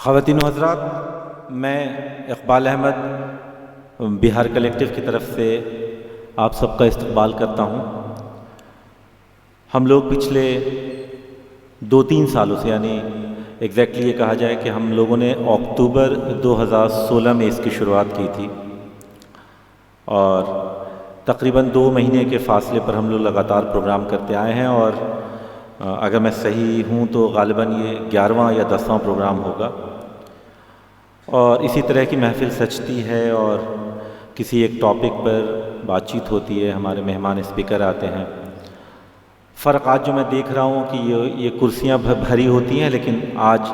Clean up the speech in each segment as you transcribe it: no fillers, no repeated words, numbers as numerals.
ख़वातीन व हज़रात, मैं इक़बाल अहमद बिहार कलेक्टिव की तरफ से आप सबका इस्तक़बाल करता हूँ। हम लोग पिछले 2-3 सालों से, यानी एग्जैक्टली ये कहा जाए कि हम लोगों ने अक्टूबर 2016 में इसकी शुरुआत की थी और तकरीबन 2 महीने के फ़ासले पर हम लोग लगातार प्रोग्राम करते आए हैं और अगर मैं सही हूँ तो ग़ालिबन ये 11वां या 10वां प्रोग्राम होगा। और इसी तरह की महफ़िल सजती है और किसी एक टॉपिक पर बातचीत होती है, हमारे मेहमान स्पीकर आते हैं। फ़र्क आज जो मैं देख रहा हूँ कि ये कुर्सियाँ भरी होती हैं, लेकिन आज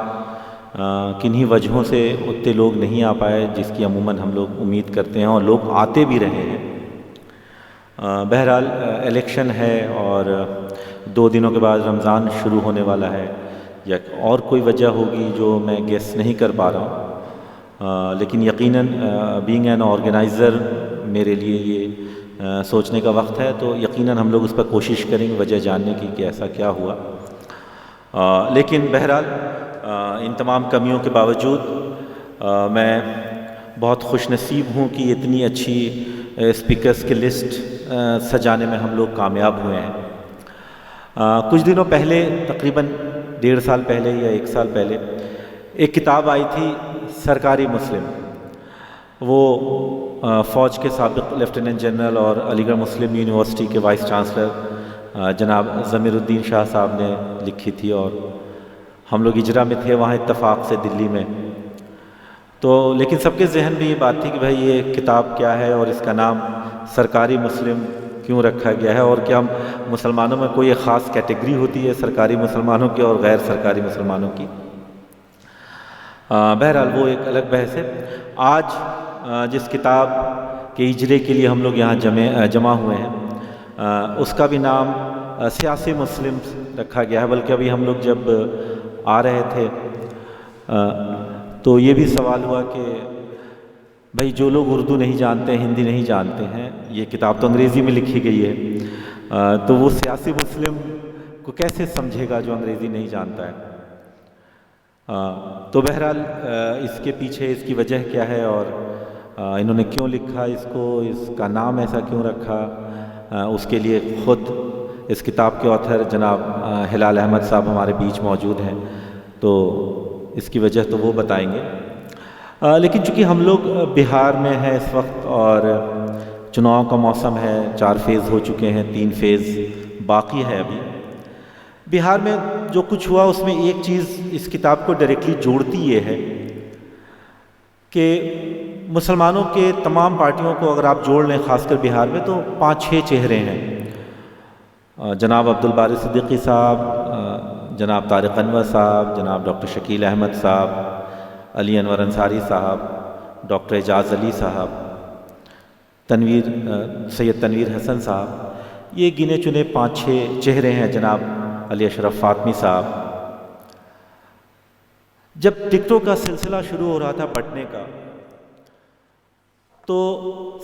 किन्हीं वजहों से उतने लोग नहीं आ पाए जिसकी अमूमन हम लोग उम्मीद करते हैं, और लोग आते भी रहे हैं। बहरहाल इलेक्शन है और 2 दिनों के बाद रमज़ान शुरू होने वाला है, या और कोई वजह होगी जो मैं गेस नहीं कर पा रहा हूँ, लेकिन यकीनन बीइंग एन ऑर्गेनाइज़र मेरे लिए ये सोचने का वक्त है, तो यकीनन हम लोग उस पर कोशिश करेंगे वजह जानने की कि ऐसा क्या हुआ। लेकिन बहरहाल इन तमाम कमियों के बावजूद मैं बहुत खुशनसीब हूँ कि इतनी अच्छी स्पीकर्स की लिस्ट सजाने में हम लोग कामयाब हुए हैं। कुछ दिनों पहले, तकरीबन 1.5 साल पहले या 1 साल पहले, एक किताब आई थी सरकारी मुस्लिम। वो फ़ौज के साबिक़ लेफ्टिनेंट जनरल और अलीगढ़ मुस्लिम यूनिवर्सिटी के वाइस चांसलर जनाब ज़मीरुद्दीन शाह साहब ने लिखी थी, और हम लोग इजरा में थे वहाँ इत्तफ़ाक़ से दिल्ली में। तो लेकिन सबके जहन में ये बात थी कि भाई ये किताब क्या है और इसका नाम सरकारी मुस्लिम क्यों रखा गया है, और क्या मुसलमानों में कोई ख़ास कैटेगरी होती है सरकारी मुसलमानों की और गैर सरकारी मुसलमानों की। बहरहाल वो एक अलग बहस है। आज जिस किताब के इजरे के लिए हम लोग यहाँ जमा हुए हैं, उसका भी नाम सियासी मुस्लिम रखा गया है। बल्कि अभी हम लोग जब आ रहे थे तो ये भी सवाल हुआ कि भाई जो लोग उर्दू नहीं जानते, हिंदी नहीं जानते हैं, ये किताब तो अंग्रेज़ी में लिखी गई है, तो वो सियासी मुस्लिम को कैसे समझेगा जो अंग्रेज़ी नहीं जानता है। तो बहरहाल इसके पीछे इसकी वजह क्या है और इन्होंने क्यों लिखा इसको, इसका नाम ऐसा क्यों रखा, उसके लिए ख़ुद इस किताब के ऑथर जनाब हिलाल अहमद साहब हमारे बीच मौजूद हैं, तो इसकी वजह तो वो बताएंगे। लेकिन चूँकि हम लोग बिहार में हैं इस वक्त और चुनाव का मौसम है, 4 फेज़ हो चुके हैं, 3 फेज़ बाकी है अभी। बिहार में जो कुछ हुआ उसमें एक चीज़ इस किताब को डायरेक्टली जोड़ती ये है कि मुसलमानों के तमाम पार्टियों को अगर आप जोड़ लें, ख़ासकर बिहार में, तो 5-6 चेहरे हैं। जनाब अब्दुल बारी सिद्दीकी साहब, जनाब तारिक अनवर साहब, जनाब डॉक्टर शकील अहमद साहब, अली अनवर अंसारी साहब, डॉक्टर एजाज़ अली साहब, सैयद तनवीर हसन साहब, ये गिने चुने 5-6 चेहरे हैं। जनाब अली अशरफ फ़ातमी साहब। जब टिकटों का सिलसिला शुरू हो रहा था बंटने का, तो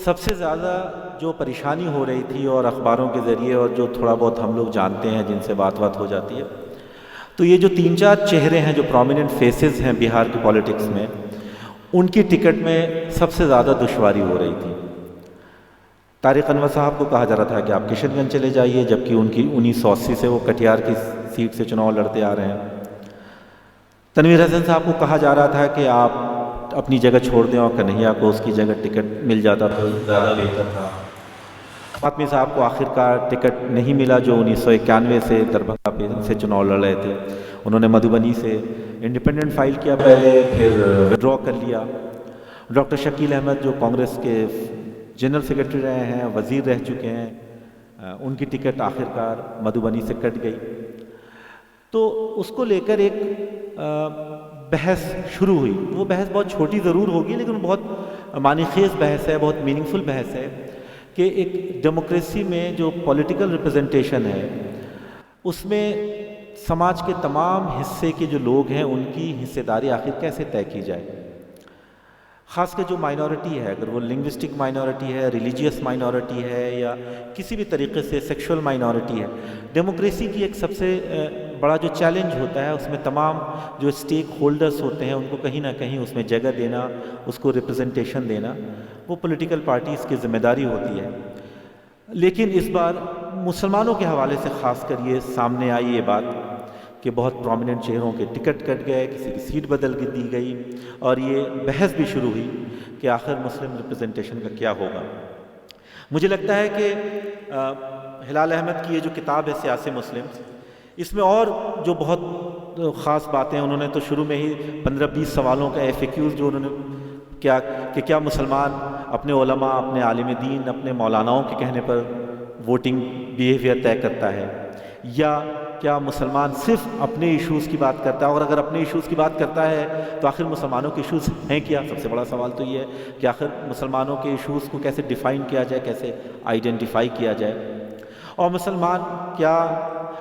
सबसे ज़्यादा जो परेशानी हो रही थी, और अखबारों के ज़रिए और जो थोड़ा बहुत हम लोग जानते हैं जिनसे बात हो जाती है, तो ये जो 3-4 चेहरे हैं जो प्रोमिनेंट फेसेस हैं बिहार की पॉलिटिक्स में, उनकी टिकट में सबसे ज़्यादा दुश्वारी हो रही थी। तारिक अनवर साहब को कहा जा रहा था कि आप किशनगंज चले जाइए, जबकि उनकी 1980 से वो कटिहार की सीट से चुनाव लड़ते आ रहे हैं। तनवीर हसन साहब को कहा जा रहा था कि आप अपनी जगह छोड़ दें और कन्हैया को उसकी जगह टिकट मिल जाता तो ज़्यादा बेहतर था। फातमी साहब को आखिरकार टिकट नहीं मिला, जो 1991 से दरभंगा से चुनाव लड़ रहे थे। उन्होंने मधुबनी से इंडिपेंडेंट फाइल किया पहले, फिर विड्रॉ कर लिया। डॉक्टर शकील अहमद जो कांग्रेस के जनरल सेक्रेटरी रहे हैं, वज़ीर रह चुके हैं, उनकी टिकट आखिरकार मधुबनी से कट गई। तो उसको लेकर एक बहस शुरू हुई। वो बहस बहुत छोटी ज़रूर होगी, लेकिन बहुत मानीखेज़ बहस है, बहुत मीनिंगफुल बहस है कि एक डेमोक्रेसी में जो पॉलिटिकल रिप्रेजेंटेशन है, उसमें समाज के तमाम हिस्से के जो लोग हैं उनकी हिस्सेदारी आखिर कैसे तय की जाए। ख़ासकर जो माइनॉरिटी है, अगर वो लिंग्विस्टिक माइनॉरिटी है, रिलीजियस माइनॉरिटी है, या किसी भी तरीके से सेक्सुअल माइनॉरिटी है, डेमोक्रेसी की एक सबसे बड़ा जो चैलेंज होता है उसमें तमाम जो स्टेक होल्डर्स होते हैं उनको कहीं ना कहीं उसमें जगह देना, उसको रिप्रेजेंटेशन देना, वो पॉलिटिकल पार्टीज़ की जिम्मेदारी होती है। लेकिन इस बार मुसलमानों के हवाले से ख़ास कर ये सामने आई ये बात कि बहुत प्रोमिनेंट चेहरों के टिकट कट गए, किसी की सीट बदल के दी गई, और ये बहस भी शुरू हुई कि आखिर मुस्लिम रिप्रेजेंटेशन का क्या होगा। मुझे लगता है कि हिलाल अहमद की ये जो किताब है सियासी मुस्लिम्स, इसमें और जो बहुत ख़ास बातें उन्होंने तो शुरू में ही 15-20 सवालों का FAQs जो उन्होंने क्या मुसलमान अपने उलमा, अपने आलिम दीन, अपने मौलानाओं के कहने पर वोटिंग बिहेवियर तय करता है, या क्या मुसलमान सिर्फ अपने इश्यूज़ की बात करता है, और अगर अपने इश्यूज़ की बात करता है तो आखिर मुसलमानों के इश्यूज़ हैं क्या। सबसे बड़ा सवाल तो ये है कि आखिर मुसलमानों के इश्यूज़ को कैसे डिफ़ाइन किया जाए, कैसे आइडेंटिफाई किया जाए, और मुसलमान क्या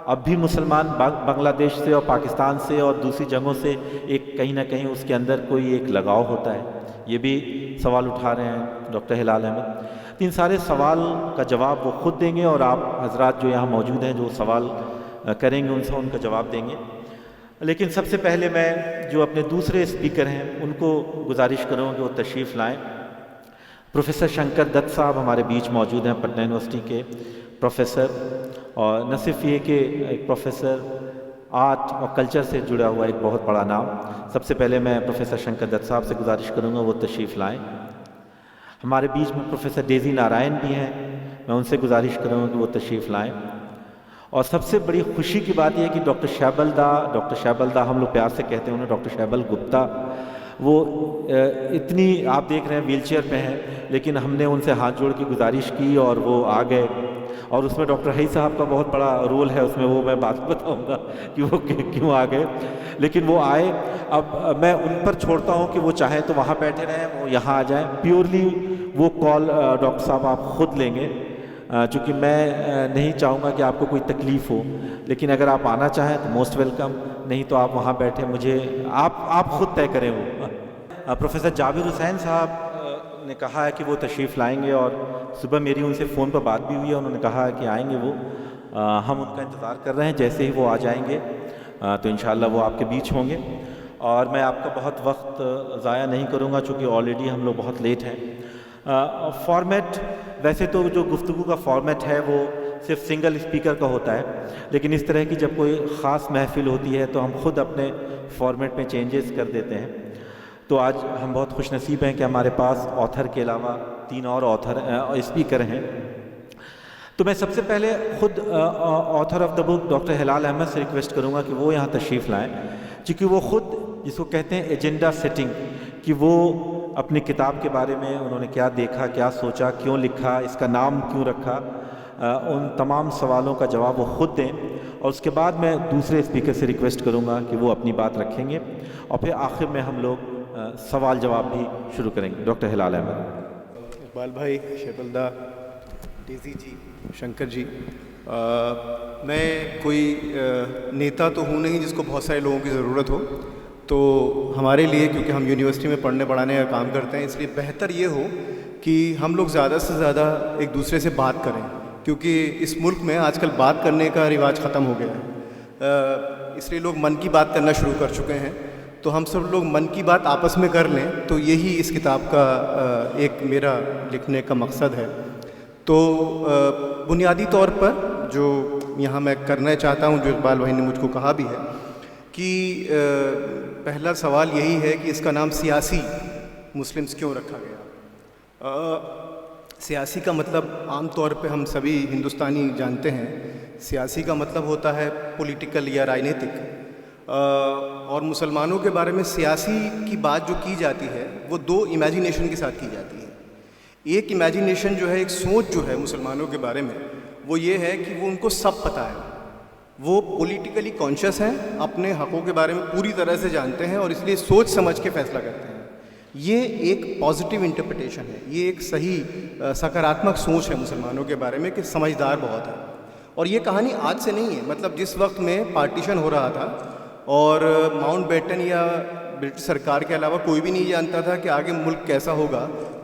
अब भी मुसलमान बांग्लादेश से और पाकिस्तान से और दूसरी जगहों से एक कहीं ना कहीं उसके अंदर कोई एक लगाव होता है, ये भी सवाल उठा रहे हैं डॉक्टर हिलाल अहमद। इन सारे सवाल का जवाब वो खुद देंगे और आप हजरात जो यहाँ मौजूद हैं जो सवाल करेंगे उनसे उनका जवाब देंगे। लेकिन सबसे पहले मैं जो अपने दूसरे स्पीकर हैं उनको गुजारिश करूँगा कि वो तशरीफ़ लाएँ। प्रोफेसर शंकर दत्त साहब हमारे बीच मौजूद हैं, पटना यूनिवर्सिटी के प्रोफेसर, और न सिर्फ ये कि एक प्रोफेसर आर्ट और कल्चर से जुड़ा हुआ एक बहुत बड़ा नाम। सबसे पहले मैं प्रोफेसर शंकर दत्त साहब से गुजारिश करूँगा वो तशरीफ़ लाएँ। हमारे बीच में प्रोफेसर डेज़ी नारायण भी हैं, मैं उनसे गुजारिश करूँगा कि वो तशरीफ़ लाएँ। और सबसे बड़ी खुशी की बात यह है कि डॉक्टर शैबल दा हम लोग प्यार से कहते हैं उन्हें, डॉक्टर शैबल गुप्ता, वो इतनी आप देख रहे हैं व्हीलचेयर पे हैं, लेकिन हमने उनसे हाथ जोड़ के गुजारिश की और वो आ गए, और उसमें डॉक्टर हई साहब का बहुत बड़ा रोल है उसमें, वो मैं बात बताऊंगा कि वो क्यों आ गए, लेकिन वो आए। अब मैं उन पर छोड़ता हूँ कि वो चाहे तो वहाँ बैठे रहें, वो यहाँ आ जाएं, प्योरली वो कॉल डॉक्टर साहब आप ख़ुद लेंगे, चूँकि मैं नहीं चाहूँगा कि आपको कोई तकलीफ़ हो, लेकिन अगर आप आना चाहें तो मोस्ट वेलकम, नहीं तो आप वहाँ बैठे, मुझे आप ख़ुद तय करें वो। प्रोफेसर जाबिर हुसैन साहब ने कहा है कि वो तशरीफ़ लाएंगे, और सुबह मेरी उनसे फ़ोन पर बात भी हुई है, उन्होंने कहा है कि आएंगे वो। हम उनका इंतज़ार कर रहे हैं, जैसे ही वो आ जाएंगे तो इंशाअल्लाह वो आपके बीच होंगे। और मैं आपका बहुत वक्त ज़ाया नहीं करूँगा चूँकि ऑलरेडी हम लोग बहुत लेट हैं। फॉर्मेट वैसे तो जो गुफ्तगू का फॉर्मेट है वो सिर्फ सिंगल स्पीकर का होता है, लेकिन इस तरह की जब कोई ख़ास महफ़िल होती है तो हम खुद अपने फॉर्मेट में चेंजेस कर देते हैं। तो आज हम बहुत खुशनसीब हैं कि हमारे पास ऑथर के अलावा 3 और स्पीकर हैं। तो मैं सबसे पहले खुद author of the book doctor Hilal Ahmad से रिक्वेस्ट करूँगा कि वो यहाँ तशरीफ़ लाएँ, क्योंकि वो ख़ुद जिसको कहते हैं एजेंडा सेटिंग, कि वो अपनी किताब के बारे में उन्होंने क्या देखा, क्या सोचा, क्यों लिखा, इसका नाम क्यों रखा, उन तमाम सवालों का जवाब वो ख़ुद दें, और उसके बाद मैं दूसरे स्पीकर से रिक्वेस्ट करूँगा कि वो अपनी बात रखेंगे, और फिर आखिर में हम लोग सवाल जवाब भी शुरू करेंगे। डॉक्टर हिलाल अहमद। इकबाल भाई, शैबलदा, डेज़ी जी, शंकर जी, मैं कोई नेता तो हूँ नहीं जिसको बहुत सारे लोगों की ज़रूरत हो, तो हमारे लिए, क्योंकि हम यूनिवर्सिटी में पढ़ने पढ़ाने का काम करते हैं, इसलिए बेहतर ये हो कि हम लोग ज़्यादा से ज़्यादा एक दूसरे से बात करें, क्योंकि इस मुल्क में आजकल बात करने का रिवाज ख़त्म हो गया है, इसलिए लोग मन की बात करना शुरू कर चुके हैं। तो हम सब लोग मन की बात आपस में कर लें, तो यही इस किताब का एक मेरा लिखने का मकसद है। तो बुनियादी तौर पर जो यहाँ मैं करना चाहता हूँ, जो इकबाल भाई ने मुझको कहा भी है, कि पहला सवाल यही है कि इसका नाम सियासी मुस्लिम्स क्यों रखा गया। सियासी का मतलब आम तौर पे हम सभी हिंदुस्तानी जानते हैं, सियासी का मतलब होता है पॉलिटिकल या राजनीतिक, और मुसलमानों के बारे में सियासी की बात जो की जाती है वो 2 इमेजिनेशन के साथ की जाती है। एक इमेजिनेशन जो है, एक सोच जो है मुसलमानों के बारे में, वो ये है कि वो उनको सब पता है, वो पॉलिटिकली कॉन्शियस हैं, अपने हकों के बारे में पूरी तरह से जानते हैं और इसलिए सोच समझ के फैसला करते हैं। ये एक पॉजिटिव इंटरप्रिटेशन है, ये एक सही सकारात्मक सोच है मुसलमानों के बारे में कि समझदार बहुत है। और ये कहानी आज से नहीं है, मतलब जिस वक्त में पार्टीशन हो रहा था और माउंटबेटन या ब्रिटिश सरकार के अलावा कोई भी नहीं जानता था कि आगे मुल्क कैसा होगा,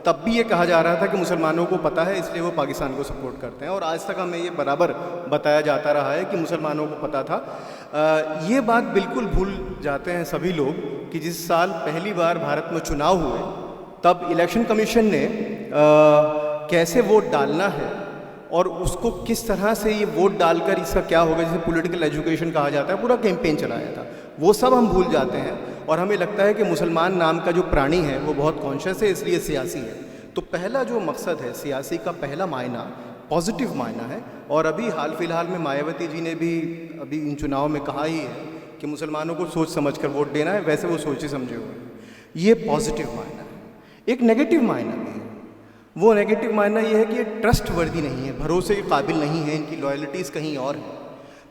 तब भी ये कहा जा रहा था कि मुसलमानों को पता है इसलिए वो पाकिस्तान को सपोर्ट करते हैं, और आज तक हमें ये बराबर बताया जाता रहा है कि मुसलमानों को पता था। ये बात बिल्कुल भूल जाते हैं सभी लोग कि जिस साल पहली बार भारत में चुनाव हुए तब इलेक्शन कमीशन ने कैसे वोट डालना है और उसको किस तरह से ये वोट डालकर इसका क्या होगा, जिसे पॉलिटिकल एजुकेशन कहा जाता है, पूरा कैंपेन चलाया था। वो सब हम भूल जाते हैं और हमें लगता है कि मुसलमान नाम का जो प्राणी है वो बहुत कॉन्शियस है, इसलिए सियासी है। तो पहला जो मकसद है सियासी का, पहला मायना पॉजिटिव मायना है। और अभी हाल फिलहाल में मायावती जी ने भी अभी इन चुनाव में कहा ही है कि मुसलमानों को सोच समझ कर वोट देना है, वैसे वो सोचे समझे हुए हैं। ये पॉजिटिव मायना है। एक नेगेटिव मायना भी है। वो नेगेटिव मायना ये है कि ये ट्रस्ट वर्दी नहीं है, भरोसे के काबिल नहीं है, इनकी लॉयल्टीज़ कहीं और है।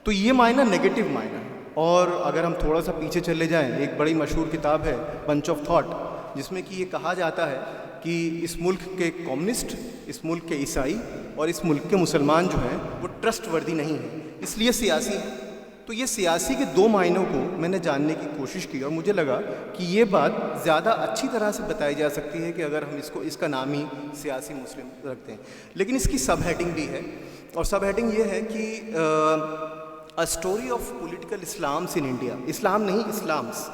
तो ये मायना नेगेटिव मायना है। और अगर हम थोड़ा सा पीछे चले जाएं, एक बड़ी मशहूर किताब है बंच ऑफ थॉट, जिसमें कि ये कहा जाता है कि इस मुल्क के कम्युनिस्ट, इस मुल्क के ईसाई और इस मुल्क के मुसलमान जो हैं वो ट्रस्ट वर्दी नहीं है, इसलिए सियासी है। तो ये सियासी के दो मायनों को मैंने जानने की कोशिश की और मुझे लगा कि ये बात ज़्यादा अच्छी तरह से बताई जा सकती है कि अगर हम इसका नाम ही सियासी मुस्लिम रखते हैं। लेकिन इसकी सब हेडिंग भी है और सब हेडिंग ये है कि a story of political Islams in India. Islam नहीं, इस्लाम्स।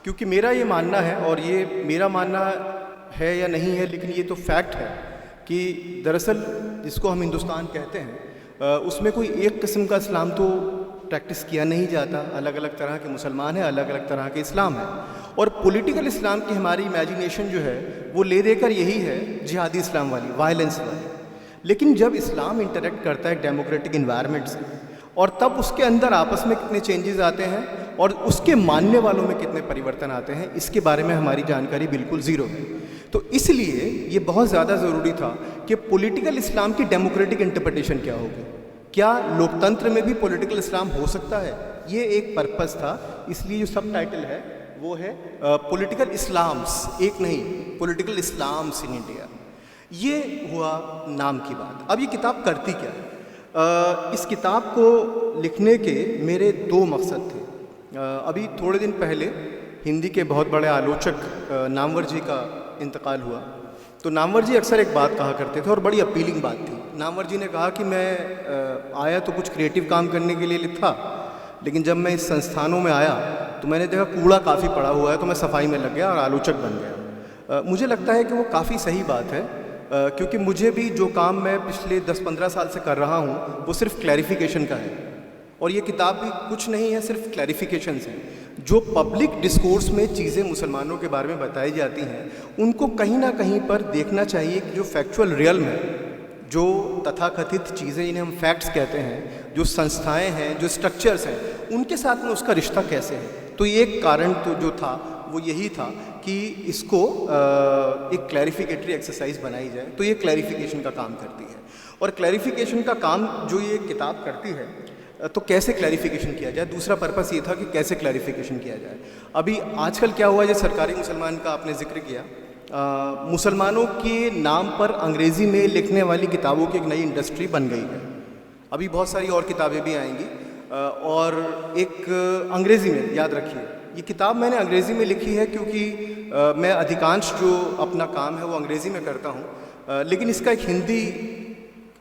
क्योंकि मेरा ये मानना है, और ये मेरा मानना है या नहीं है, लेकिन ये तो फैक्ट है कि दरअसल जिसको हम हिंदुस्तान कहते हैं उसमें कोई एक किस्म का इस्लाम तो प्रैक्टिस किया नहीं जाता। अलग अलग तरह के मुसलमान हैं, अलग अलग तरह के इस्लाम हैं। और पॉलिटिकल इस्लाम की हमारी इमेजिनेशन जो है वो ले देकर यही है जिहादी इस्लाम वाली, वायलेंस वाली। लेकिन जब इस्लाम इंटरेक्ट करता है डेमोक्रेटिक इन्वायरमेंट से, और तब उसके अंदर आपस में कितने चेंजेस आते हैं और उसके मानने वालों में कितने परिवर्तन आते हैं, इसके बारे में हमारी जानकारी बिल्कुल ज़ीरो है। तो इसलिए ये बहुत ज़्यादा ज़रूरी था कि पॉलिटिकल इस्लाम की डेमोक्रेटिक इंटरप्रिटेशन क्या होगी। क्या लोकतंत्र में भी पॉलिटिकल इस्लाम हो सकता है? ये एक पर्पस था। इसलिए जो सब टाइटल है वो है पॉलिटिकल इस्लाम्स, एक नहीं, पॉलिटिकल इस्लाम्स इन इंडिया। ये हुआ नाम की बात। अब ये किताब करती क्या है? इस किताब को लिखने के मेरे दो मकसद थे। अभी थोड़े दिन पहले हिंदी के बहुत बड़े आलोचक नामवर जी का इंतकाल हुआ। तो नामवर जी अक्सर एक बात कहा करते थे और बड़ी अपीलिंग बात थी। नामवर जी ने कहा कि मैं आया तो कुछ क्रिएटिव काम करने के लिए था, लेकिन जब मैं इस संस्थानों में आया तो मैंने देखा कूड़ा काफ़ी पड़ा हुआ है, तो मैं सफाई में लग गया और आलोचक बन गया। मुझे लगता है कि वो काफ़ी सही बात है, क्योंकि मुझे भी जो काम मैं पिछले 10-15 साल से कर रहा हूँ वो सिर्फ क्लैरिफिकेशन का है। और ये किताब भी कुछ नहीं है, सिर्फ क्लैरिफिकेशंस हैं। जो पब्लिक डिस्कोर्स में चीज़ें मुसलमानों के बारे में बताई जाती हैं उनको कहीं ना कहीं पर देखना चाहिए कि जो फैक्चुअल रियल्म है, जो तथाकथित चीज़ें इन्हें हम फैक्ट्स कहते हैं, जो संस्थाएं हैं, जो स्ट्रक्चर्स हैं, उनके साथ में उसका रिश्ता कैसे है। तो ये एक कारण तो जो था वो यही था कि इसको एक क्लैरिफिकेटरी एक्सरसाइज बनाई जाए। तो ये क्लैरिफिकेशन का काम करती है। और क्लैरिफिकेशन का काम जो ये किताब करती है, तो कैसे क्लैरिफिकेशन किया जाए, दूसरा पर्पस ये था कि कैसे क्लैरिफिकेशन किया जाए। अभी आजकल क्या हुआ है, जो सरकारी मुसलमान का आपने जिक्र किया, मुसलमानों के नाम पर अंग्रेज़ी में लिखने वाली किताबों की एक नई इंडस्ट्री बन गई है। अभी बहुत सारी और किताबें भी आएंगी। और एक अंग्रेज़ी में, याद रखिए ये किताब मैंने अंग्रेज़ी में लिखी है क्योंकि मैं अधिकांश जो अपना काम है वो अंग्रेज़ी में करता हूँ, लेकिन इसका एक हिंदी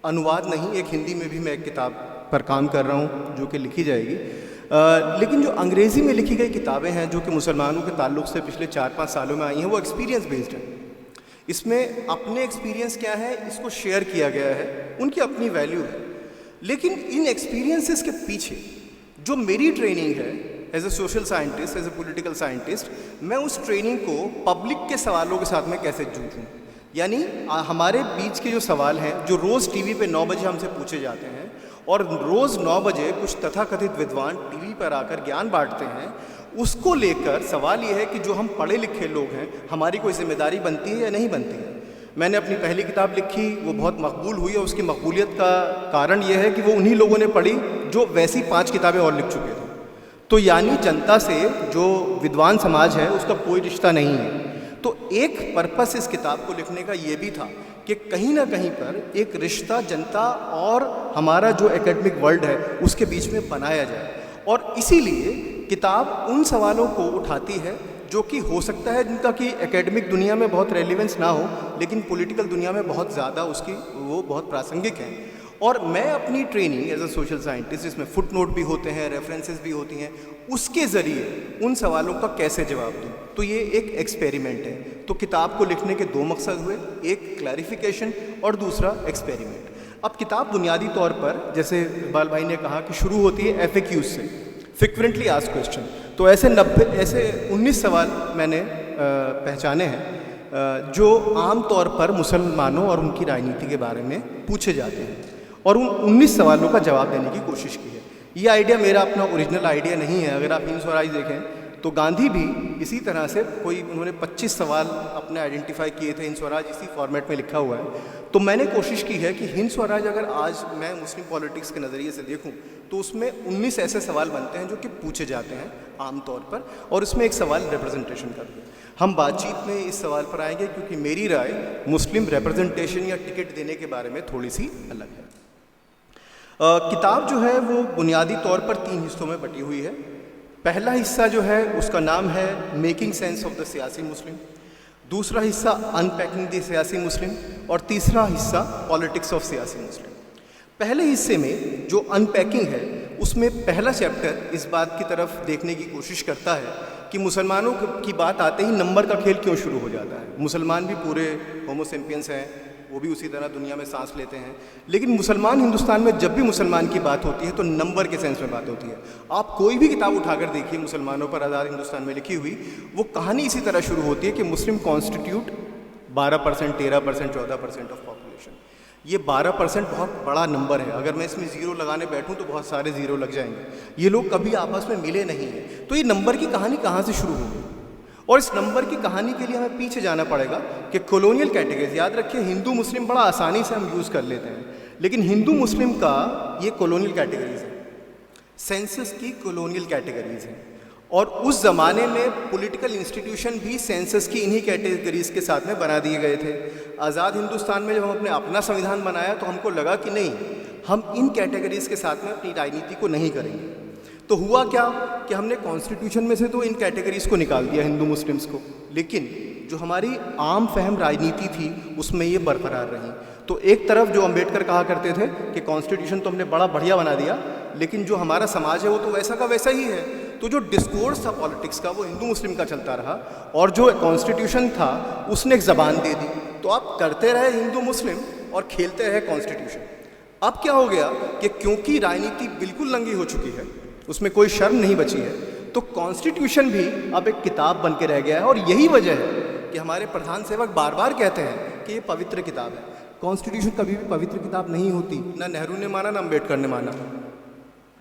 अनुवाद नहीं, एक हिंदी में भी मैं एक किताब पर काम कर रहा हूँ जो कि लिखी जाएगी। लेकिन जो अंग्रेज़ी में लिखी गई किताबें हैं जो कि मुसलमानों के ताल्लुक़ से पिछले 4-5 सालों में आई हैं, वो एक्सपीरियंस बेस्ड है। इसमें अपने एक्सपीरियंस क्या है इसको शेयर किया गया है, उनकी अपनी वैल्यू है। लेकिन इन एक्सपीरियंसेस के पीछे जो मेरी ट्रेनिंग है as a social scientist, as a political scientist, मैं उस ट्रेनिंग को पब्लिक के सवालों के साथ में कैसे जूझूँ। यानी हमारे बीच के जो सवाल हैं जो रोज़ टीवी पे 9 बजे हमसे पूछे जाते हैं, और रोज़ 9 बजे कुछ तथाकथित विद्वान टीवी पर आकर ज्ञान बांटते हैं, उसको लेकर सवाल ये है कि जो हम पढ़े लिखे लोग हैं हमारी कोई जिम्मेदारी बनती है या नहीं बनती है। मैंने अपनी पहली किताब लिखी, वो बहुत मकबूल हुई, और उसकी मकबूलियत का कारण ये है कि वो उन्हीं लोगों ने पढ़ी जो वैसी 5 किताबें और लिख चुके थे। तो यानी जनता से जो विद्वान समाज है उसका कोई रिश्ता नहीं है। तो एक पर्पस इस किताब को लिखने का ये भी था कि कहीं ना कहीं पर एक रिश्ता जनता और हमारा जो एकेडमिक वर्ल्ड है उसके बीच में बनाया जाए। और इसीलिए किताब उन सवालों को उठाती है जो कि हो सकता है जिनका कि एकेडमिक दुनिया में बहुत रेलिवेंस ना हो, लेकिन पॉलिटिकल दुनिया में बहुत ज़्यादा उसकी वो बहुत प्रासंगिक है। और मैं अपनी training as a social scientist, जिसमें फुट नोट भी होते हैं, रेफरेंसेस भी होती हैं, उसके ज़रिए उन सवालों का कैसे जवाब दूँ, तो ये एक एक्सपेरिमेंट है। तो किताब को लिखने के दो मकसद हुए, एक क्लैरिफिकेशन और दूसरा एक्सपेरिमेंट। अब किताब बुनियादी तौर पर, जैसे इकबाल भाई ने कहा कि शुरू होती है FAQs से, फ्रिक्वेंटली आस्क्ड क्वेश्चन। तो ऐसे 19 सवाल मैंने पहचाने हैं जो आम तौर पर मुसलमानों और उनकी राजनीति के बारे में पूछे जाते हैं, और उन 19 सवालों का जवाब देने की कोशिश की है। ये आइडिया मेरा अपना ओरिजिनल आइडिया नहीं है। अगर आप हिंद स्वराज देखें तो गांधी भी इसी तरह से उन्होंने 25 सवाल अपने आइडेंटिफाई किए थे। हिंद स्वराज इसी फॉर्मेट में लिखा हुआ है। तो मैंने कोशिश की है कि हिंद स्वराज अगर आज मैं मुस्लिम पॉलिटिक्स के नज़रिए से देखूं तो उसमें 19 ऐसे सवाल बनते हैं जो कि पूछे जाते हैं आम तौर पर, और उसमें एक सवाल रिप्रेजेंटेशन का भी। हम बातचीत में इस सवाल पर आएंगे क्योंकि मेरी राय मुस्लिम रिप्रेजेंटेशन या टिकट देने के बारे में थोड़ी सी अलग है। किताब जो है वो बुनियादी तौर पर 3 हिस्सों में बटी हुई है। पहला हिस्सा जो है उसका नाम है मेकिंग सेंस ऑफ द सियासी मुस्लिम, दूसरा हिस्सा अनपैकिंग द सियासी मुस्लिम, और तीसरा हिस्सा पॉलिटिक्स ऑफ सियासी मुस्लिम। पहले हिस्से में जो अनपैकिंग है उसमें पहला चैप्टर इस बात की तरफ देखने की कोशिश करता है कि मुसलमानों की बात आते ही नंबर का खेल क्यों शुरू हो जाता है। मुसलमान भी पूरे होमोसेपियंस हैं, वो भी उसी तरह दुनिया में सांस लेते हैं, लेकिन मुसलमान हिंदुस्तान में जब भी मुसलमान की बात होती है तो नंबर के सेंस में बात होती है। आप कोई भी किताब उठाकर देखिए मुसलमानों पर आज़ाद हिंदुस्तान में लिखी हुई, वो कहानी इसी तरह शुरू होती है कि मुस्लिम कॉन्स्टिट्यूट 12%, 13%, 14% ऑफ पॉपुलेशन। ये 12% बहुत बड़ा नंबर है। अगर मैं इसमें ज़ीरो लगाने बैठूं तो बहुत सारे ज़ीरो लग जाएंगे। ये लोग कभी आपस में मिले नहीं हैं। तो ये नंबर की कहानी कहाँ से शुरू होगी, और इस नंबर की कहानी के लिए हमें पीछे जाना पड़ेगा कि कॉलोनियल कैटेगरीज। याद रखिए, हिंदू मुस्लिम बड़ा आसानी से हम यूज़ कर लेते हैं, लेकिन हिंदू मुस्लिम का ये कॉलोनियल कैटेगरीज है, सेंसस की कॉलोनियल कैटेगरीज हैं। और उस ज़माने में पॉलिटिकल इंस्टीट्यूशन भी सेंसस की इन्हीं कैटेगरीज के साथ में बना दिए गए थे। आज़ाद हिंदुस्तान में जब हम अपना संविधान बनाया तो हमको लगा कि नहीं, हम इन कैटेगरीज के साथ में अपनी राजनीति को नहीं करेंगे। तो हुआ क्या कि हमने कॉन्स्टिट्यूशन में से तो इन कैटेगरीज को निकाल दिया, हिंदू मुस्लिम्स को, लेकिन जो हमारी आम फहम राजनीति थी उसमें ये बरकरार रही। तो एक तरफ जो अंबेडकर कहा करते थे कि कॉन्स्टिट्यूशन तो हमने बड़ा बढ़िया बना दिया, लेकिन जो हमारा समाज है वो तो वैसा का वैसा ही है। तो जो डिस्कोर्स था पॉलिटिक्स का वो हिंदू मुस्लिम का चलता रहा, और जो कॉन्स्टिट्यूशन था उसने एक ज़बान दे दी। तो आप करते रहे हिंदू मुस्लिम और खेलते रहे कॉन्स्टिट्यूशन। अब क्या हो गया कि क्योंकि राजनीति बिल्कुल नंगी हो चुकी है, उसमें कोई शर्म नहीं बची है, तो कॉन्स्टिट्यूशन भी अब एक किताब बन के रह गया है। और यही वजह है कि हमारे प्रधान सेवक बार बार कहते हैं कि ये पवित्र किताब है। कॉन्स्टिट्यूशन कभी भी पवित्र किताब नहीं होती, ना नेहरू ने माना ना अम्बेडकर ने माना।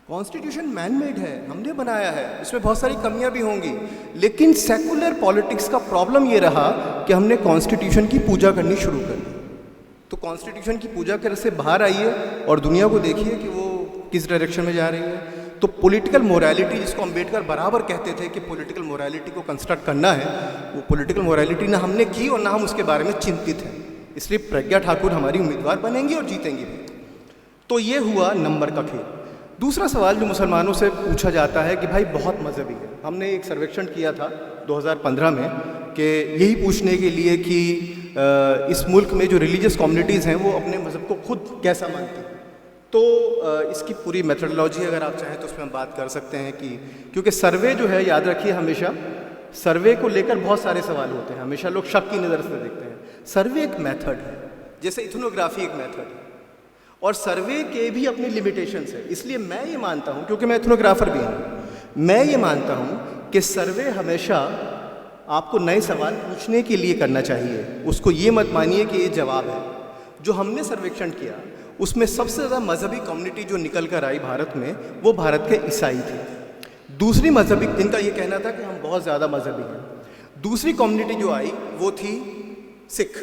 कॉन्स्टिट्यूशन मैन मेड है, हमने बनाया है, इसमें बहुत सारी कमियां भी होंगी, लेकिन सेकुलर पॉलिटिक्स का प्रॉब्लम ये रहा कि हमने कॉन्स्टिट्यूशन की पूजा करनी शुरू कर दी। तो कॉन्स्टिट्यूशन की पूजा कर से बाहर आइए और दुनिया को देखिए कि वो किस डायरेक्शन में जा रही है। तो पॉलिटिकल मोरालिटी, जिसको अम्बेडकर बराबर कहते थे कि पॉलिटिकल मोरालिटी को कंस्ट्रक्ट करना है, वो पॉलिटिकल मोरालिटी ना हमने की और ना हम उसके बारे में चिंतित हैं। इसलिए प्रज्ञा ठाकुर हमारी उम्मीदवार बनेंगी और जीतेंगी भी। तो ये हुआ नंबर का खेल। दूसरा सवाल जो मुसलमानों से पूछा जाता है कि भाई बहुत मजहबी है। हमने एक सर्वेक्षण किया था 2015 में कि यही पूछने के लिए कि इस मुल्क में जो रिलीजियस कम्युनिटीज़ हैं वो अपने मज़हब को खुद कैसा मानती हैं। तो इसकी पूरी मेथडोलॉजी अगर आप चाहें तो उसमें हम बात कर सकते हैं कि क्योंकि सर्वे जो है, याद रखिए, हमेशा सर्वे को लेकर बहुत सारे सवाल होते हैं, हमेशा लोग शक की नज़र से देखते हैं। सर्वे एक मेथड है, जैसे इथनोग्राफी एक मेथड है, और सर्वे के भी अपनी लिमिटेशंस है। इसलिए मैं ये मानता हूँ, क्योंकि मैं इथनोग्राफर भी हूँ, मैं ये मानता हूँ कि सर्वे हमेशा आपको नए सवाल पूछने के लिए करना चाहिए। उसको ये मत मानिए कि ये जवाब है। जो हमने सर्वेक्षण किया उसमें सबसे ज़्यादा मजहबी कम्युनिटी जो निकल कर आई भारत में, वो भारत के ईसाई थे। दूसरी मजहबी, इनका ये कहना था कि हम बहुत ज़्यादा मजहबी हैं। दूसरी कम्युनिटी जो आई वो थी सिख।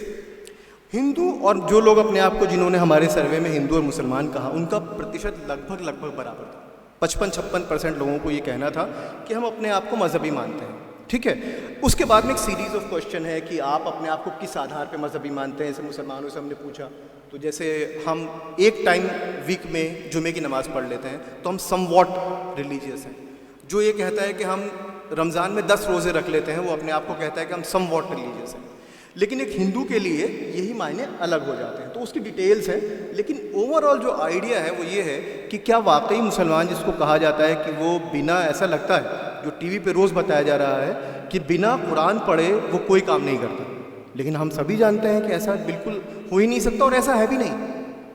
हिंदू, और जो लोग अपने आप को, जिन्होंने हमारे सर्वे में हिंदू और मुसलमान कहा, उनका प्रतिशत लगभग बराबर था। 55-56% लोगों को ये कहना था कि हम अपने आप को मजहबी मानते हैं। ठीक है। उसके बाद में एक सीरीज़ ऑफ क्वेश्चन है कि आप अपने आप को किस आधार पे मजहबी मानते हैं। जैसे मुसलमानों से हमने पूछा, तो जैसे हम एक टाइम वीक में जुमे की नमाज़ पढ़ लेते हैं तो हम समवॉट रिलीजियस हैं। जो ये कहता है कि हम रमज़ान में 10 रोज़े रख लेते हैं, वो अपने आप को कहता है कि हम समवॉट रिलीजियस हैं। लेकिन एक हिंदू के लिए यही मायने अलग हो जाते हैं। तो उसकी डिटेल्स हैं, लेकिन ओवरऑल जो आइडिया है वो ये है कि क्या वाकई मुसलमान, जिसको कहा जाता है कि वो बिना, ऐसा लगता है जो टीवी पे रोज़ बताया जा रहा है कि बिना कुरान पढ़े वो कोई काम नहीं करता, लेकिन हम सभी जानते हैं कि ऐसा बिल्कुल हो ही नहीं सकता और ऐसा है भी नहीं।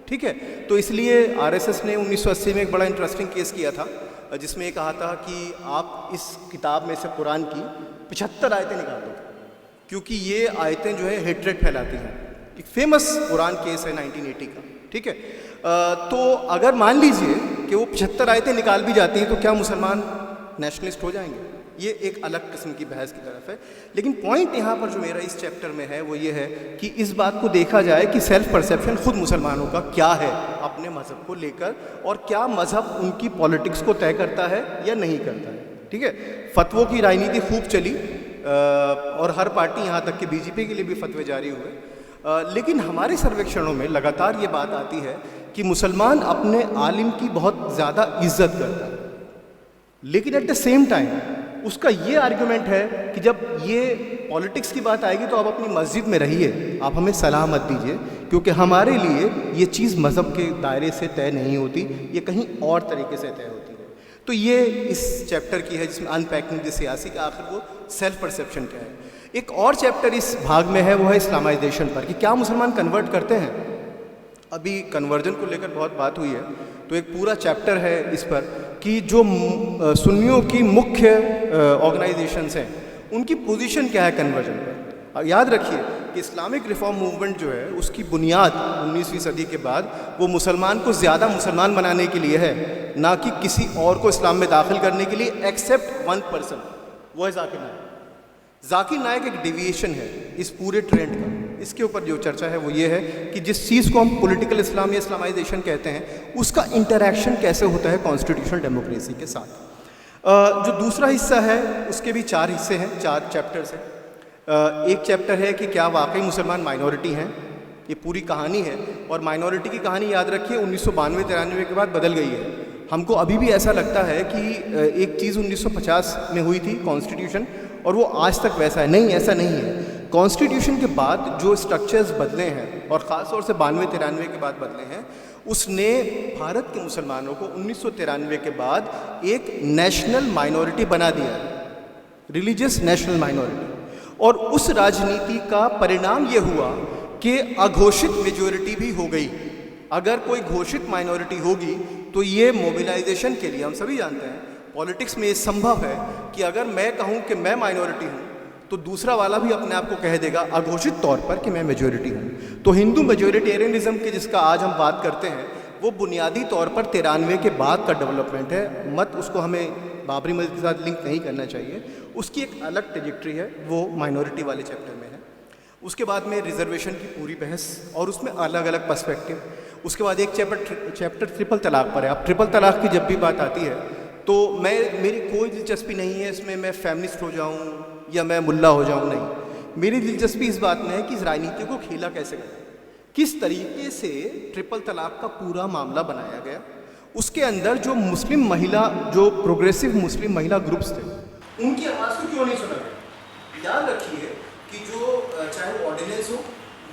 ठीक है, तो इसलिए आरएसएस ने 1980 में एक बड़ा इंटरेस्टिंग केस किया था, जिसमें ये कहा था कि आप इस किताब में से कुरान की 75 आयतें निकाल दो, क्योंकि ये आयतें जो है हेट्रेड फैलाती हैं। एक फेमस कुरान केस है 1980 का। ठीक है, तो अगर मान लीजिए कि वो 75 आयतें निकाल भी जाती हैं तो क्या मुसलमान नेशनलिस्ट हो जाएंगे? ये एक अलग किस्म की बहस की तरफ है। लेकिन पॉइंट यहाँ पर जो मेरा इस चैप्टर में है वो ये है कि इस बात को देखा जाए कि सेल्फ परसेप्शन खुद मुसलमानों का क्या है अपने मज़हब को लेकर, और क्या मज़हब उनकी पॉलिटिक्स को तय करता है या नहीं करता है। ठीक है, फतवों की राजनीति खूब चली और हर पार्टी, यहाँ तक कि बीजेपी के लिए भी फतवे जारी हुए, लेकिन हमारे सर्वेक्षणों में लगातार ये बात आती है कि मुसलमान अपने आलिम की बहुत ज़्यादा इज्जत करता है, लेकिन एट द सेम टाइम उसका ये आर्गुमेंट है कि जब ये पॉलिटिक्स की बात आएगी तो आप अपनी मस्जिद में रहिए, आप हमें सलाह मत दीजिए, क्योंकि हमारे लिए ये चीज़ मज़हब के दायरे से तय नहीं होती, ये कहीं और तरीके से तय होती है। तो ये इस चैप्टर की है जिसमें अनपैकिंग द सियासी का आखिर वो सेल्फ परसेप्शन क्या है। एक और चैप्टर इस भाग में है, वो है इस्लामाइजेशन पर, कि क्या मुसलमान कन्वर्ट करते हैं। अभी कन्वर्जन को लेकर बहुत बात हुई है, तो एक पूरा चैप्टर है इस पर कि जो सुन्नियों की मुख्य ऑर्गेनाइजेशंस हैं उनकी पोजीशन क्या है कन्वर्जन पर। याद रखिए कि इस्लामिक रिफॉर्म मूवमेंट जो है उसकी बुनियाद 19वीं सदी के बाद वो मुसलमान को ज़्यादा मुसलमान बनाने के लिए है, ना कि किसी और को इस्लाम में दाखिल करने के लिए, एक्सेप्ट वन पर्सन, वो है जाकिर नायक। जाकिर नायक एक डेविएशन है इस पूरे ट्रेंड का। इसके ऊपर जो चर्चा है वो ये है कि जिस चीज़ को हम पॉलिटिकल इस्लाम या इस्लामाइजेशन कहते हैं उसका इंटरैक्शन कैसे होता है कॉन्स्टिट्यूशनल डेमोक्रेसी के साथ। जो दूसरा हिस्सा है उसके भी 4 हिस्से हैं, 4 चैप्टर्स हैं। एक चैप्टर है कि क्या वाकई मुसलमान माइनॉरिटी हैं, ये पूरी कहानी है, और माइनॉरिटी की कहानी याद रखिए 1992-93 के बाद बदल गई है। हमको अभी भी ऐसा लगता है कि एक चीज़ 1950 में हुई थी कॉन्स्टिट्यूशन, और वो आज तक वैसा है। नहीं, ऐसा नहीं है। कॉन्स्टिट्यूशन के बाद जो स्ट्रक्चर्स बदले हैं, और ख़ास तौर से 92-93 के बाद बदले हैं, उसने भारत के मुसलमानों को 1993 के बाद एक नेशनल माइनॉरिटी बना दिया है, रिलीजियस नेशनल माइनॉरिटी। और उस राजनीति का परिणाम ये हुआ कि अघोषित मेजॉरिटी भी हो गई। अगर कोई घोषित माइनॉरिटी होगी तो ये मोबिलाइजेशन के लिए, हम सभी जानते हैं पॉलिटिक्स में ये संभव है कि अगर मैं कहूँ कि मैं माइनॉरिटी हूँ तो दूसरा वाला भी अपने आप को कह देगा अघोषित तौर पर कि मैं मेजॉरिटी हूँ। तो हिंदू मेजॉरिटेरियनिज्म के जिसका आज हम बात करते हैं वो बुनियादी तौर पर 93 के बाद का डेवलपमेंट है। मत उसको हमें बाबरी मस्जिद के साथ लिंक नहीं करना चाहिए, उसकी एक अलग ट्रेजेक्ट्री है, वो माइनॉरिटी वाले चैप्टर में है। उसके बाद में रिजर्वेशन की पूरी बहस और उसमें अलग अलग पर्सपेक्टिव। उसके बाद एक चैप्टर ट्रिपल तलाक पर है। अब ट्रिपल तलाक की जब भी बात आती है तो मेरी कोई दिलचस्पी नहीं है इसमें मैं फेमिनिस्ट हो जाऊं या मैं मुल्ला हो जाऊं, नहीं। मेरी दिलचस्पी इस बात में है कि इस राजनीति को खेला कैसे गया, किस तरीके से ट्रिपल तलाक का पूरा मामला बनाया गया। उसके अंदर जो मुस्लिम महिला, जो प्रोग्रेसिव मुस्लिम महिला ग्रुप्स थे, उनकी आवाज़ को क्यों नहीं सुना गया। याद रखिए कि जो चाहे वो ऑर्डिनेंस हो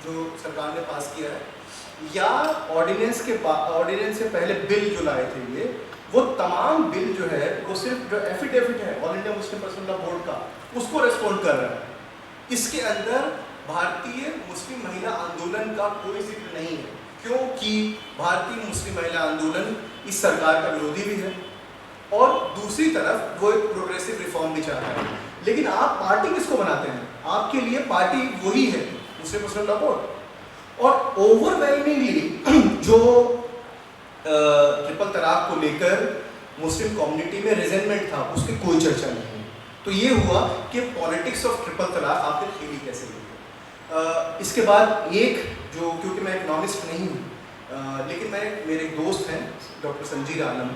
जो सरकार ने पास किया है, या ऑर्डिनेंस से पहले बिल जो लाए थे ये, वो तमाम बिल जो है वो सिर्फ जो एफिडेविट है all India Muslim personal law board का, उसको रेस्पॉन्ड कर रहा है। इसके अंदर भारतीय मुस्लिम महिला आंदोलन का कोई जिक्र नहीं है, क्योंकि भारतीय मुस्लिम महिला आंदोलन इस सरकार का विरोधी भी है और दूसरी तरफ वो एक प्रोग्रेसिव रिफॉर्म भी चाहता है। लेकिन आप पार्टी किसको बनाते हैं? आपके लिए पार्टी वही है, मुस्लिम पर्सनल लॉ बोर्ड। और ओवरवेलमिंगली जो ट्रिपल तलाक को लेकर मुस्लिम कम्युनिटी में रिजेंटमेंट था, उसकी कोई चर्चा नहीं हुई। तो ये हुआ कि पॉलिटिक्स ऑफ ट्रिपल तलाक आखिर खेली कैसे गई। इसके बाद एक जो, क्योंकि मैं इकोनॉमिस्ट नहीं हूँ, लेकिन मेरे एक दोस्त हैं डॉक्टर संजीर आलम,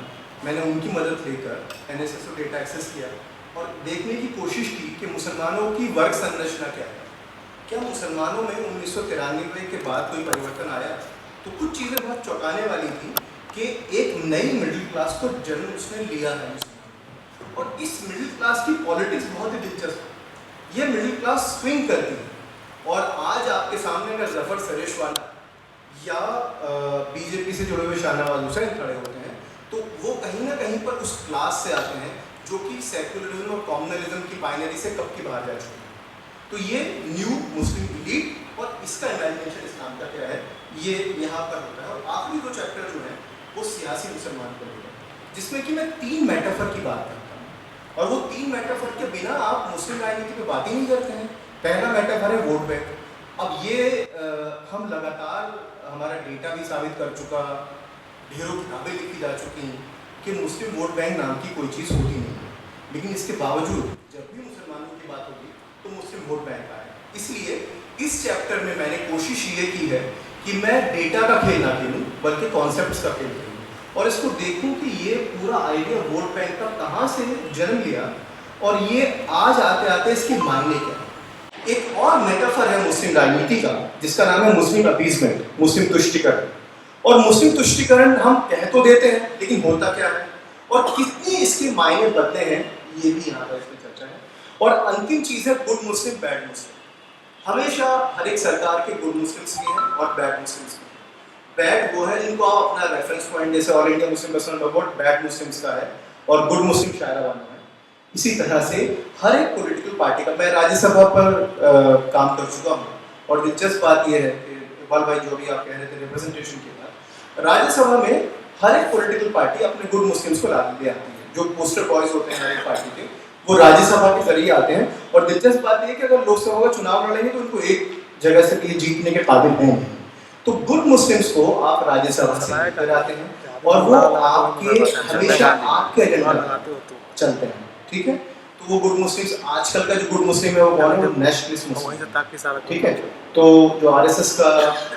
मैंने उनकी मदद लेकर NSS और डेटा एक्सेस किया और देखने की कोशिश की कि मुसलमानों की वर्ग संरचना क्या है। क्या मुसलमानों में 1993 के बाद कोई परिवर्तन आया? तो कुछ चीज़ें बहुत चौंकाने वाली थी कि एक नई मिडिल क्लास को जन्म उसने लिया है, और इस मिडिल क्लास की पॉलिटिक्स बहुत ही दिलचस्प है। यह मिडिल क्लास स्विंग करती है और आपके सामने अगर जफर सरेशवाला या बीजेपी से जुड़े हुए शाहनवाज हुसैन खड़े होते हैं तो वो कहीं ना कहीं पर उस क्लास से आते हैं जो कि सेक्युलरिज्म और कॉम्युनलिज्म की बाइनरी से कब की बाहर जा चुके हैं। तो ये न्यू मुस्लिम इलीट और इसका इमेजिनेशन इस्लाम का क्या है ये यहाँ पर होता है। और आखिरी दो चैप्टर जो है वो सियासी मुसलमान पर होता है, जिसमें कि मैं 3 मेटाफर की बात करता हूँ और वो 3 मेटाफर के बिना आप मुस्लिम राजनीति पे बात ही नहीं करते हैं। पहला मेटाफर है वोट बैंक। अब ये हम लगातार हमारा डेटा भी साबित कर चुका, ढेरों किताबें लिखी जा चुकी हैं कि मुस्लिम वोट बैंक नाम की कोई चीज़ होती नहीं है, लेकिन इसके बावजूद जब भी मुसलमानों की बात होगी तो मुस्लिम वोट बैंक आए। इसलिए इस चैप्टर में मैंने कोशिश ये की है कि मैं डेटा का खेल ना खेलूँ बल्कि कॉन्सेप्ट्स का खेल खेलूँ और इसको देखूँ कि ये पूरा आइडिया वोट बैंक का कहाँ से जन्म लिया और ये आज आते आते इसके मायने क्या है। एक और मेटाफर है मुस्लिम राजनीति का जिसका नाम है मुस्लिम अपीसमेंट, मुस्लिम तुष्टिकरण। और मुस्लिम तुष्टिकरण हम कह तो देते हैं लेकिन होता क्या है और कितनी इसके मायने बदले हैं ये भी यहाँ पर इसमें चर्चा है। और अंतिम चीज़ है गुड मुस्लिम बैड मुस्लिम। हमेशा हर एक सरकार के गुड मुस्लिम्स भी हैं और बैड मुस्लिम्स भी हैं। बैड वो है जिनको आप अपना रेफरेंस पॉइंट जैसे all India Muslim personal report bad Muslims का है और गुड मुस्लिम शायराना है। इसी तरह से हर एक पॉलिटिकल पार्टी का, मैं राज्यसभा पर काम कर चुका हूँ और दिलचस्प बात यह है कि इकबाल भाई जो भी आप कह रहे थे रिप्रेजेंटेशन के बाद राज्यसभा में हर एक पॉलिटिकल पार्टी अपने गुड मुस्लिम्स को ला ले आती है। जो पोस्टर बॉयज होते हैं हर एक पार्टी के वो राज्यसभा के जरिए आते हैं और दिलचस्प बात यह है कि अगर लोकसभा का चुनाव लड़ेंगे तो उनको एक जगह से भी जीतने के काबिल हैं। तो गुड मुस्लिम्स को आप राज्यसभा से लाते हैं और वो आपके हमेशा आपके एजेंडा चलते हैं, ठीक है। तो वो गुड मुस्लिम्स, आजकल का जो गुड मुस्लिम है वो कौन है? वो नेशनलिस्ट मुस्लिम, ठीक है। तो जो आरएसएस का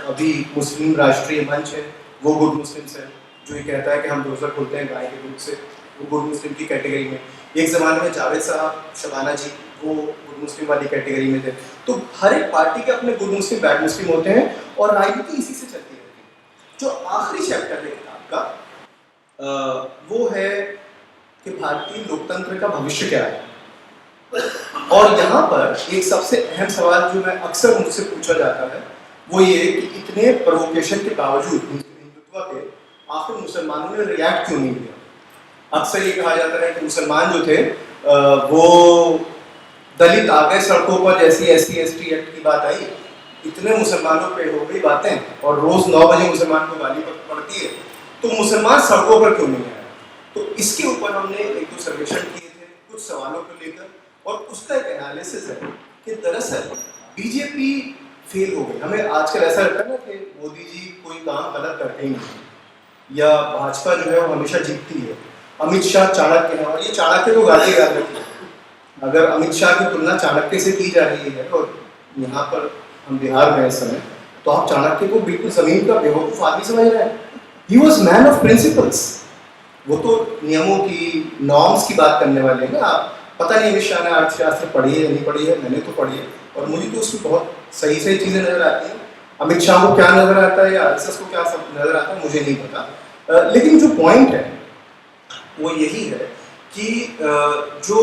अभी मुस्लिम राष्ट्रीय मंच है वो गुड मुस्लिम्स है, जो ये कहता है कि हम रोज़ा खोलते हैं गाय के दूध से, वो गुड मुस्लिम की कैटेगरी में। एक ज़माने में जावेद साहब, शबाना जी, वो गुड मुस्लिम वाली कैटेगरी में थे। तो हर एक पार्टी के अपने गुड मुस्लिम बैड मुस्लिम होते हैं और राजनीति इसी से चलती रहती है। जो आखिरी चैप्टर है किताब का वो है कि भारतीय लोकतंत्र का भविष्य क्या है। और यहाँ पर एक सबसे अहम सवाल जो मैं अक्सर मुझसे पूछा जाता है वो ये कि इतने प्रोवोकेशन के बावजूद हिंदुत्व के आखिर मुसलमानों ने रिएक्ट क्यों नहीं किया। अक्सर ये कहा जाता है कि मुसलमान जो थे वो दलित आ गए सड़कों पर, जैसी SC ST एक्ट की बात आई इतने मुसलमानों पे हो गई बातें और रोज 9 बजे मुसलमान को गाली पड़ती है, तो मुसलमान सड़कों पर क्यों नहीं आया। तो इसके ऊपर हमने 1-2 सर्वेक्षण किए थे कुछ सवालों को लेकर और उसका एक एनालिसिस है कि दरअसल बीजेपी फेल हो गई। हमें आजकल ऐसा लगता है ना कि मोदी जी कोई काम गलत करते ही नहीं या भाजपा जो है वो हमेशा जीतती है। अमित शाह चाणक्य है और ये चाणक्य को गाली याद रखिए। अगर अमित शाह की तुलना चाणक्य से की जा रही है और यहाँ पर हम बिहार में इस समय, तो आप चाणक्य को बिल्कुल जमीन का बेवकूफ़ आदमी समझ रहे हैं। He was man of principles. वो तो नियमों की, नॉर्म्स की बात करने वाले हैं ना। आप पता नहीं अमित शाह ने अर्थशास्त्र पढ़ी है या नहीं पढ़ी है, मैंने तो पढ़ी है और मुझे तो उसमें बहुत सही सही चीज़ें नजर आती हैं। अमित शाह को क्या नजर आता है या आरएसएस को क्या सब नजर आता है मुझे नहीं पता, लेकिन जो पॉइंट है वो यही है कि जो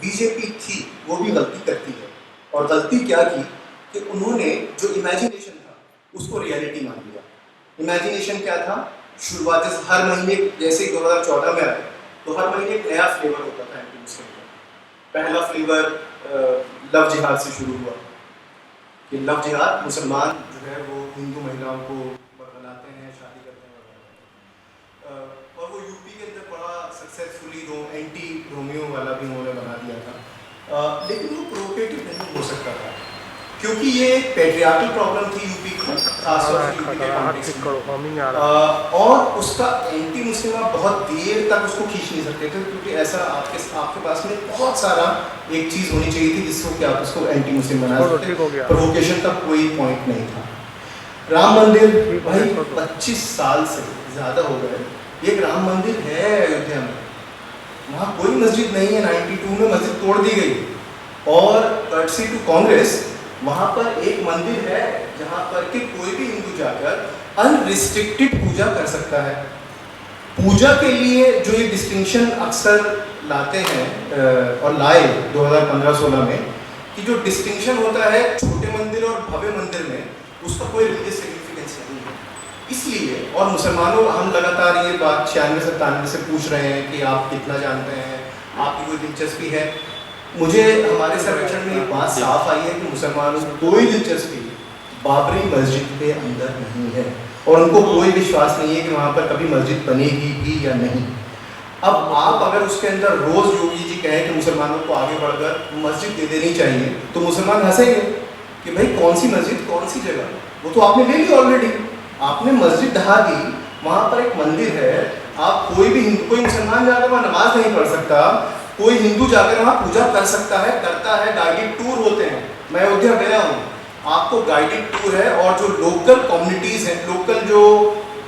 बीजेपी थी वो भी गलती करती है। और गलती क्या की कि उन्होंने जो इमेजिनेशन था उसको रियलिटी मान लिया। इमेजिनेशन क्या था? शुरुआत से हर महीने, जैसे ही 2014 में आए तो हर महीने एक नया फ्लेवर होता था एंटी मुस्लिम का। पहला फ्लेवर लव जिहाद से शुरू हुआ कि लव जिहाद, मुसलमान जो है वो हिंदू महिलाओं को बरगलाते हैं, शादी करते हैं और वो यूपी के अंदर बड़ा सक्सेसफुली एंटी रोमियो वाला भी उन्होंने बना दिया था। लेकिन वो प्रोवोकेटिव नहीं हो सकता था क्योंकि ये एक पेट्रियार्कल प्रॉब्लम थी यूपी की, खासतौर से यूपी के कॉन्टेक्स्ट में। और उसका एंटी मुस्लिम आप बहुत देर तक उसको खींच नहीं सकते थे क्योंकि ऐसा आपके पास में बहुत सारा एक चीज़ होनी चाहिए थी जिसको कि आप उसको एंटी मुस्लिम बना सकते। प्रोवोकेशन का कोई पॉइंट नहीं था। राम मंदिर भाई 25 साल से ज़्यादा हो गए, एक राम मंदिर है अयोध्या में, वहाँ कोई मस्जिद नहीं है। 92 में मस्जिद तोड़ दी गई और कर्टसी टू कांग्रेस वहाँ पर एक मंदिर है जहाँ पर कि कोई भी हिंदू जाकर अनरिस्ट्रिक्टेड पूजा कर सकता है। पूजा के लिए जो ये डिस्टिंक्शन अक्सर लाते हैं और लाए 2015-16 में कि जो डिस्टिंक्शन होता है छोटे मंदिर मंदिर और भव्य मंदिर में उसका कोई रिलीजियस सिग्निफिकेंस नहीं है। इसलिए, और मुसलमानों, हम लगातार ये बात 96-97 से पूछ रहे हैं कि आप कितना जानते हैं, आपकी कोई दिलचस्पी है। मुझे हमारे सर्वेक्षण में एक बात साफ आई है कि मुसलमानों को कोई दिलचस्पी बाबरी मस्जिद के अंदर नहीं है, और उनको कोई विश्वास नहीं है कि वहाँ पर कभी मस्जिद बनेगी भी या नहीं। अब आप अगर उसके अंदर रोज़ योगी जी कहें कि मुसलमानों को आगे बढ़कर मस्जिद दे देनी चाहिए, तो मुसलमान हंसेंगे कि भाई कौन सी मस्जिद, कौन सी जगह, वो तो आपने ले ली ऑलरेडी। आपने मस्जिद ढहा दी, वहाँ पर एक मंदिर है, आप कोई भी हिंदू, कोई मुसलमान जाकर वहाँ नमाज नहीं पढ़ सकता, कोई हिंदू जाकर वहाँ पूजा कर सकता है, करता है, गाइडेड टूर होते हैं। मैं अयोध्या गया हूँ, आपको गाइडेड टूर है, और जो लोकल कम्युनिटीज़ हैं, लोकल जो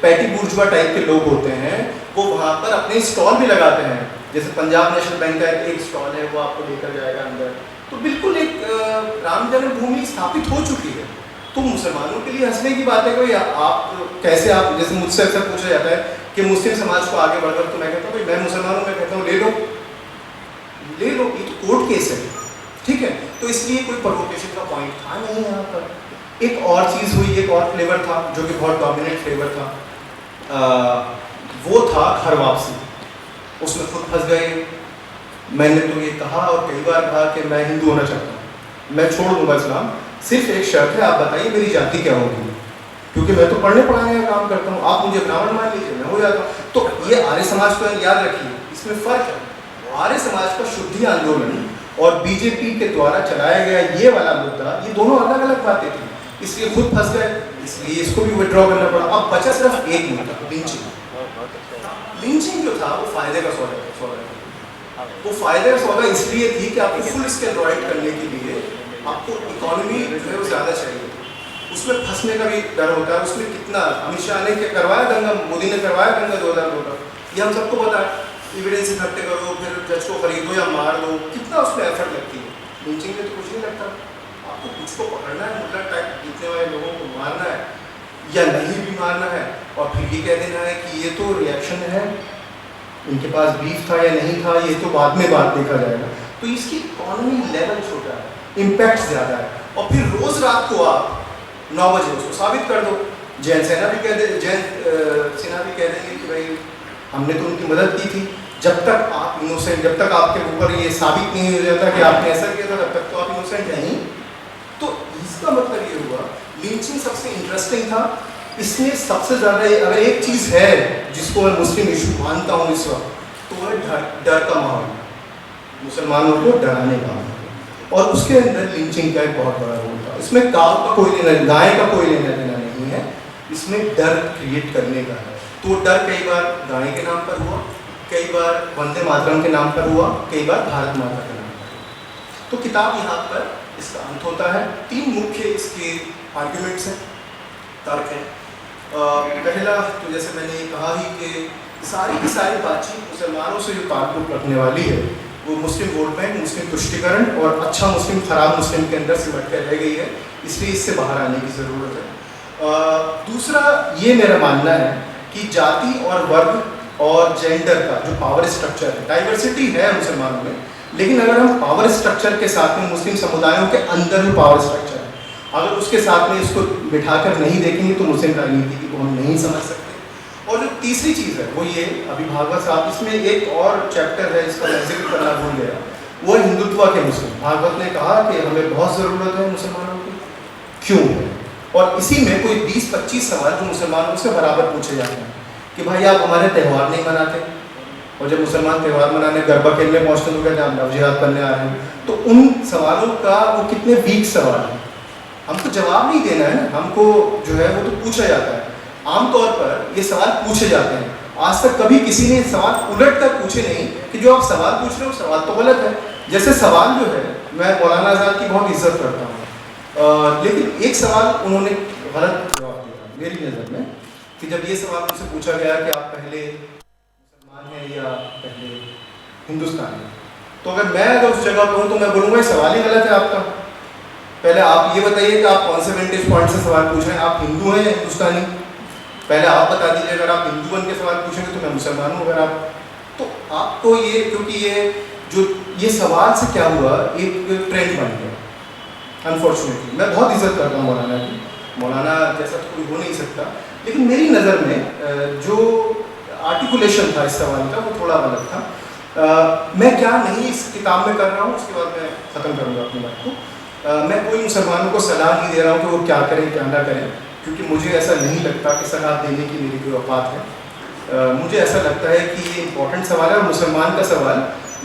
पैटी बुर्जुआ टाइप के लोग होते हैं, वो वहाँ पर अपने स्टॉल भी लगाते हैं। जैसे पंजाब नेशनल बैंक का एक स्टॉल है, वो आपको लेकर जाएगा अंदर। तो बिल्कुल एक राम जन्मभूमि स्थापित हो चुकी है। तो मुसलमानों के लिए हंसने की बात है कि आप कैसे, आप जैसे मुझसे अक्सर पूछा जाता है कि मुस्लिम समाज को आगे बढ़कर, तो मैं कहता हूँ भाई मैं मुसलमान हूँ, मैं कहता हूँ ले लो, ये तो कोर्ट केस है, ठीक है। तो इसलिए कोई प्रोवोकेशन का पॉइंट था नहीं यहाँ पर। एक और चीज़ हुई, एक और फ्लेवर था जो कि बहुत डोमिनेंट फ्लेवर था, वो था घर वापसी। उसमें खुद फंस गए। मैंने तो ये कहा और कई बार कहा कि मैं हिंदू होना चाहता हूँ, मैं छोड़ दूँगा इस्लाम, सिर्फ एक शर्त है, आप बताइए मेरी जाति क्या होगी, क्योंकि मैं तो पढ़ने पढ़ाने का काम करता हूँ, आप मुझे ब्राह्मण मान लीजिए, मैं हो जाता हूँ। तो ये आर्य समाज को याद रखिए, इसमें फ़र्क है। आर्य समाज का शुद्धि आंदोलन और बीजेपी के द्वारा चलाया गया ये वाला मुद्दा, ये दोनों अलग अलग बातें थी, इसलिए खुद फंस गए, इसलिए इसको भी विड्रॉ करना पड़ा। अब बचा सिर्फ एक मुद्दा, लिंचिंग। लिंचिंग जो था वो फायदे का सौदा था। वो फायदे का सौदा इसलिए थी कि आपको फुल स्केल राइट करने के लिए आपको इकोनॉमी जो है वो ज़्यादा चाहिए, उसमें फंसने का भी डर होता है। उसमें कितना अमित शाह ने क्या करवाया दंगा, मोदी ने करवाया दंगा 2002 का, ये हम सबको पता है। एविडेंस इकट्ठे करो, फिर जज को खरीदो या मार दो, कितना उसमें एफर्ट लगती है। लिंचिंग में तो कुछ नहीं लगता, आपको कुछ को पकड़ना है, मुद्दा टाइप जीतने वाले लोगों को मारना है या नहीं भी मारना है, और फिर ये कह देना है कि ये तो रिएक्शन है, इनके पास बीफ था या नहीं था, ये तो बाद में बात देखा जाएगा। तो इसकी इकोनॉमी लेवल छोटा है, इम्पैक्ट ज़्यादा है, और फिर रोज़ रात को आप 9 बजे उसको साबित कर दो। जैन सेना भी कह देंगे कि भाई हमने तो उनकी मदद की थी। जब तक आप इनोसेंट, जब तक आपके ऊपर ये साबित नहीं हो जाता कि आपने ऐसा किया था, तब तक तो आप इनोसेंट नहीं। तो इसका मतलब ये हुआ, लिंचिंग सबसे इंटरेस्टिंग था। इसमें सबसे ज़्यादा अगर एक चीज़ है जिसको मैं मुस्लिम इशू मानता हूँ इस वक्त, तो वह डर का माहौल, मुसलमानों को डराने का माहौल, और उसके अंदर लिंचिंग का एक बहुत बड़ा रोल था। इसमें काव का कोई लेना, गाय का कोई लेना देना नहीं है, इसमें डर क्रिएट करने का है। तो डर कई बार गाय के नाम पर हुआ, कई बार वंदे मातरम के नाम पर हुआ, कई बार भारत माता के नाम पर। तो किताब यहाँ पर इसका अंत होता है। 3 मुख्य इसके आर्ग्यूमेंट्स हैं, तर्क हैं। पहला तो जैसे मैंने कहा ही कि सारी की सारी बातचीत मुसलमानों से जो ताल्लुक़ रखने वाली है, वो मुस्लिम वोट बैंक, मुस्लिम तुष्टिकरण और अच्छा मुस्लिम खराब मुस्लिम के अंदर सिमट कर रह गई है, इसलिए इससे बाहर आने की ज़रूरत है। दूसरा ये मेरा मानना है कि जाति और वर्ग और जेंडर का जो पावर स्ट्रक्चर है, डाइवर्सिटी है मुसलमानों में, लेकिन अगर हम पावर स्ट्रक्चर के साथ में मुस्लिम समुदायों के अंदर जो पावर स्ट्रक्चर है, अगर उसके साथ में इसको बिठाकर नहीं देखेंगे तो मुस्लिम राजनीति को हम नहीं समझ सकते। और जो तीसरी चीज़ है वो ये, अभी भागवत साहब, इसमें एक और चैप्टर है जिसका मैं जिक्र करना भूल गया, वो हिंदुत्व के मुस्लिम। भागवत ने कहा कि हमें बहुत ज़रूरत है मुसलमानों की, क्यों है, और इसी में कोई 20-25 सवाल जो मुसलमानों से बराबर पूछे जाते हैं कि भाई आप हमारे त्यौहार नहीं मनाते, और जब मुसलमान त्यौहार मनाने गरबा खेलने पहुँचते तो कहते हैं आप नवजिहाद करने आ रहे हैं। तो उन सवालों का वो कितने वीक सवाल हैं, हमको जवाब नहीं देना है ना, हमको जो है वो तो पूछा जाता है। आमतौर पर ये सवाल पूछे जाते हैं, आज तक कभी किसी ने सवाल उलट कर पूछे नहीं कि जो आप सवाल पूछ रहे हो सवाल तो गलत है। जैसे सवाल जो है, मैं मौलाना आज़ाद की बहुत इज्जत करता हूँ, लेकिन एक सवाल उन्होंने गलत जवाब दिया मेरी नज़र में, कि जब ये सवाल मुझसे पूछा गया कि आप पहले मुसलमान हैं या पहले हिंदुस्तानी, तो अगर उस जगह पर हूँ तो मैं बोलूँगा ये सवाल ही गलत है आपका। पहले आप ये बताइए कि आप कौन से वेंटेज पॉइंट से सवाल पूछ रहे हैं, आप हिंदू हैं या हिंदुस्तानी, पहले आप बता दीजिए। अगर आप हिंदू बन के सवाल पूछेंगे तो मैं मुसलमान हूँ, अगर आप, तो आपको ये, क्योंकि ये सवाल से क्या हुआ, एक ट्रेंड बन गया, अनफॉर्चुनेटली। मैं बहुत इज्जत करता हूँ मौलाना की, मौलाना जैसा तो कोई हो नहीं सकता, लेकिन मेरी नज़र में जो आर्टिकुलेशन था इस सवाल का वो थोड़ा अलग था। मैं क्या नहीं इस किताब में कर रहा हूँ, उसके बाद मैं ख़त्म करूँगा अपनी बात को। मैं कोई मुसलमानों को सलाह नहीं दे रहा हूँ कि वो क्या करें क्या ना करें, क्योंकि मुझे ऐसा नहीं लगता कि सलाह देने की मेरी कोई औकात है। मुझे ऐसा लगता है कि ये इम्पोर्टेंट सवाल है और मुसलमान का सवाल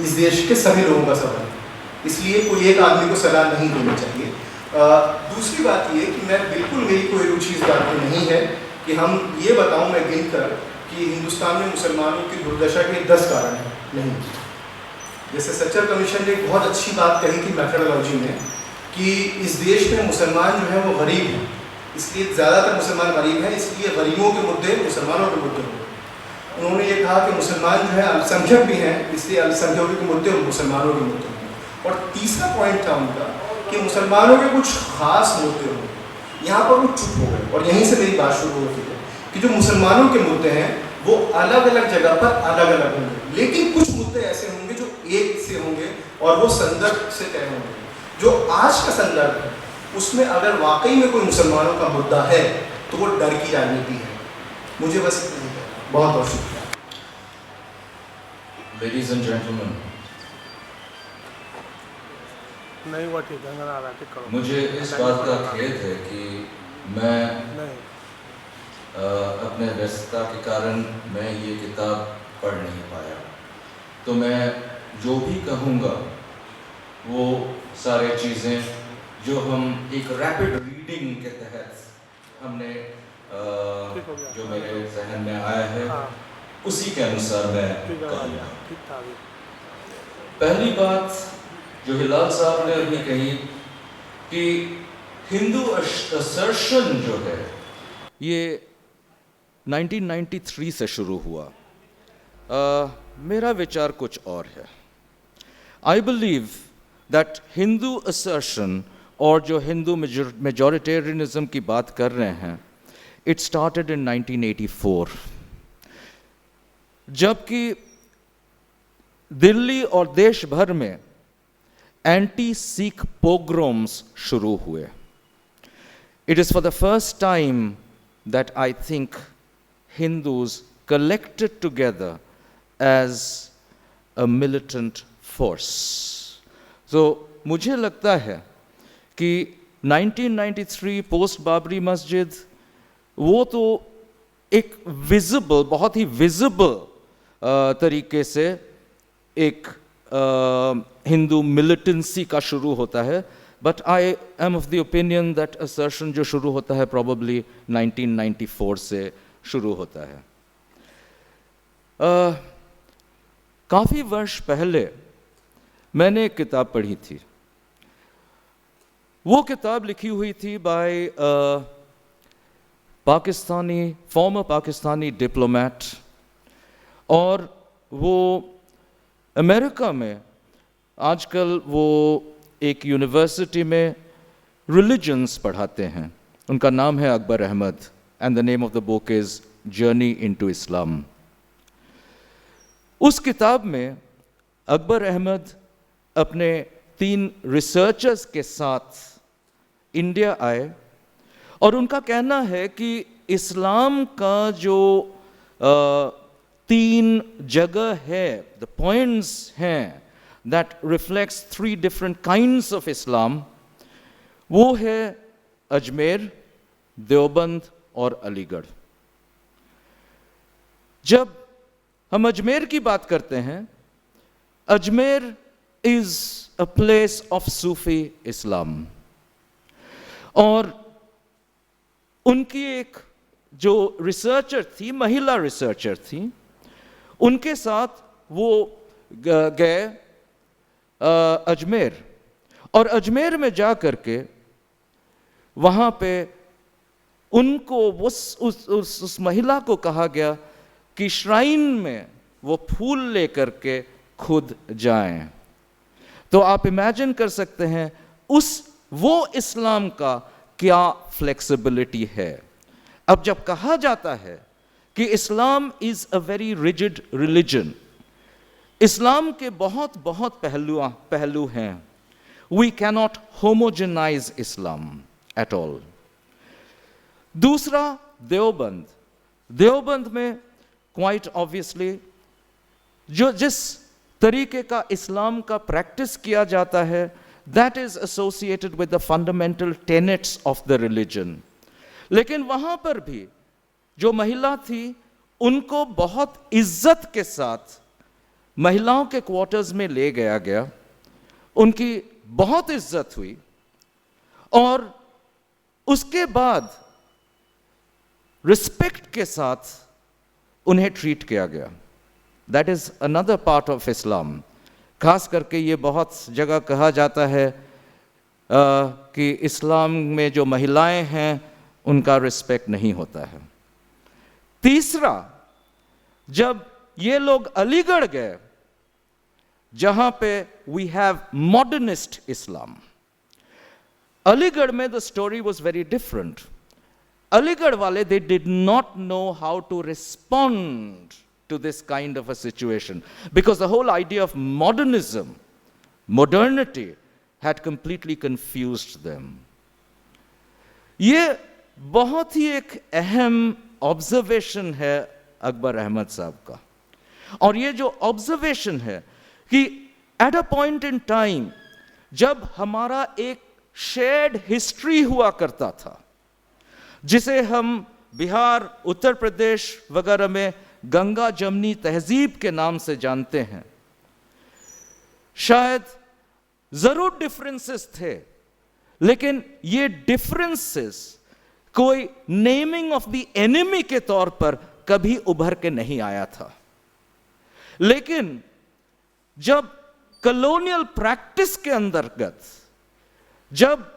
इस देश के सभी लोगों का सवाल है, इसलिए कोई एक आदमी को सलाह नहीं देनी चाहिए। दूसरी बात ये कि मैं बिल्कुल, मेरी कोई रुचि इस बात में नहीं है कि हम ये बताऊं मैं गिन कर कि हिंदुस्तान में मुसलमानों की दुर्दशा के 10 कारण हैं, नहीं। जैसे सच्चर कमीशन ने एक बहुत अच्छी बात कही थी मैथडोलॉजी में कि इस देश में मुसलमान जो है वो गरीब हैं, इसलिए ज़्यादातर मुसलमान गरीब हैं, इसलिए गरीबों के मुद्दे मुसलमानों के मुद्दे होंगे। उन्होंने ये कहा कि मुसलमान जो है अल्पसंख्यक भी हैं, इसलिए अल्पसंख्यकों के मुद्दे मुसलमानों के मुद्दे होंगे। और तीसरा पॉइंट था उनका कि मुसलमानों के कुछ खास मुद्दे होंगे। यहाँ पर वो चुप हो गए और यहीं से मेरी बात शुरू होती है कि जो मुसलमानों के मुद्दे हैं वो अलग अलग जगह पर अलग अलग होंगे, लेकिन कुछ मुद्दे ऐसे होंगे जो एक से होंगे और वो संदर्भ से तय होंगे। जो आज का संदर्भ है उसमें अगर वाकई में कोई मुसलमानों का मुद्दा है तो वो डर की राजनीति है। मुझे बस इतना ही कहना। बहुत बहुत शुक्रिया। Ladies and gentlemen, नहीं हुआ ठीक है, अंगना आके करो। मुझे इस बात का खेद है कि मैं नहीं, अपने व्यस्तता के कारण मैं ये किताब पढ़ नहीं पाया, तो मैं जो भी कहूँगा वो सारे चीज़ें जो हम एक रैपिड रीडिंग के तहत हमने ठीक हो गया। जो मेरे जहन में आया है हाँ, उसी के अनुसार मैं ठीक है, कहूँगा। ठीक था अभी। पहली बात जो हिलाल साहब ने अभी कही कि हिंदू असर्शन जो है ये 1993 से शुरू हुआ। मेरा विचार कुछ और है। I believe that Hindu assertion और जो हिंदू मेजॉरिटेरियनिज्म की बात कर रहे हैं, इट स्टार्टेड इन 1984, जबकि दिल्ली और देश भर में एंटी सिख पोग्रोम्स शुरू हुए। It is for the first time that I think Hindus collected together as a militant force. So मुझे लगता है कि 1993 पोस्ट बाबरी मस्जिद वो तो एक विजिबल, बहुत ही विजिबल तरीके से एक हिंदू मिलिटेंसी का शुरू होता है, but I am of the opinion that assertion जो शुरू होता है प्रॉबली 1994 से शुरू होता है। काफ़ी वर्ष पहले मैंने एक किताब पढ़ी थी। वो किताब लिखी हुई थी बाय फॉर्मर पाकिस्तानी डिप्लोमेट, और वो अमेरिका में आजकल वो एक यूनिवर्सिटी में रिलीजन्स पढ़ाते हैं। उनका नाम है Akbar Ahmad, and the name of the book is Journey into Islam. उस किताब में अकबर अहमद अपने 3 रिसर्चर्स के साथ इंडिया आए, और उनका कहना है कि इस्लाम का जो 3 जगह है, द पॉइंट्स हैं that reflects 3 different kinds of Islam, वो है अजमेर, देवबंद और अलीगढ़। जब हम अजमेर की बात करते हैं, Ajmer is a place of Sufi Islam, और उनकी एक जो रिसर्चर थी, महिला रिसर्चर थी, उनके साथ वो गए अजमेर, और अजमेर में जा करके वहाँ पे उनको उस महिला को कहा गया कि श्राइन में वो फूल लेकर के खुद जाएं। तो आप इमेजिन कर सकते हैं वो इस्लाम का क्या फ्लेक्सिबिलिटी है। अब जब कहा जाता है कि Islam is a very rigid religion, इस्लाम के बहुत बहुत पहलू हैं। we cannot homogenize Islam at all. दूसरा, देवबंद. देवबंद में क्वाइट ऑब्वियसली जो जिस तरीके का इस्लाम का प्रैक्टिस किया जाता है, that is associated with the fundamental tenets of the religion. लेकिन वहां पर भी जो महिला थी उनको बहुत इज्जत के साथ महिलाओं के क्वार्टर्स में ले गया, उनकी बहुत इज्जत हुई और उसके बाद रिस्पेक्ट के साथ उन्हें ट्रीट किया गया. That is another part of Islam. खास करके ये बहुत जगह कहा जाता है कि इस्लाम में जो महिलाएं हैं उनका रिस्पेक्ट नहीं होता है. तीसरा, जब ये लोग अलीगढ़ गए जहां पे वी हैव मॉडर्निस्ट इस्लाम, अलीगढ़ में the story was very different. Aligarh वाले they did not know how to respond to this kind of a situation because the whole idea of modernism, modernity had completely confused them. ये बहुत ही एक अहम observation है अकबर अहमद साहब का. और ये जो ऑब्जर्वेशन है कि at a point in time जब हमारा एक शेयर्ड हिस्ट्री हुआ करता था, जिसे हम बिहार, उत्तर प्रदेश वगैरह में गंगा जमनी तहजीब के नाम से जानते हैं, शायद जरूर डिफरेंसेस थे, लेकिन ये डिफरेंसेस कोई नेमिंग ऑफ द एनिमी के तौर पर कभी उभर के नहीं आया था. लेकिन जब कॉलोनियल प्रैक्टिस के अंतर्गत जब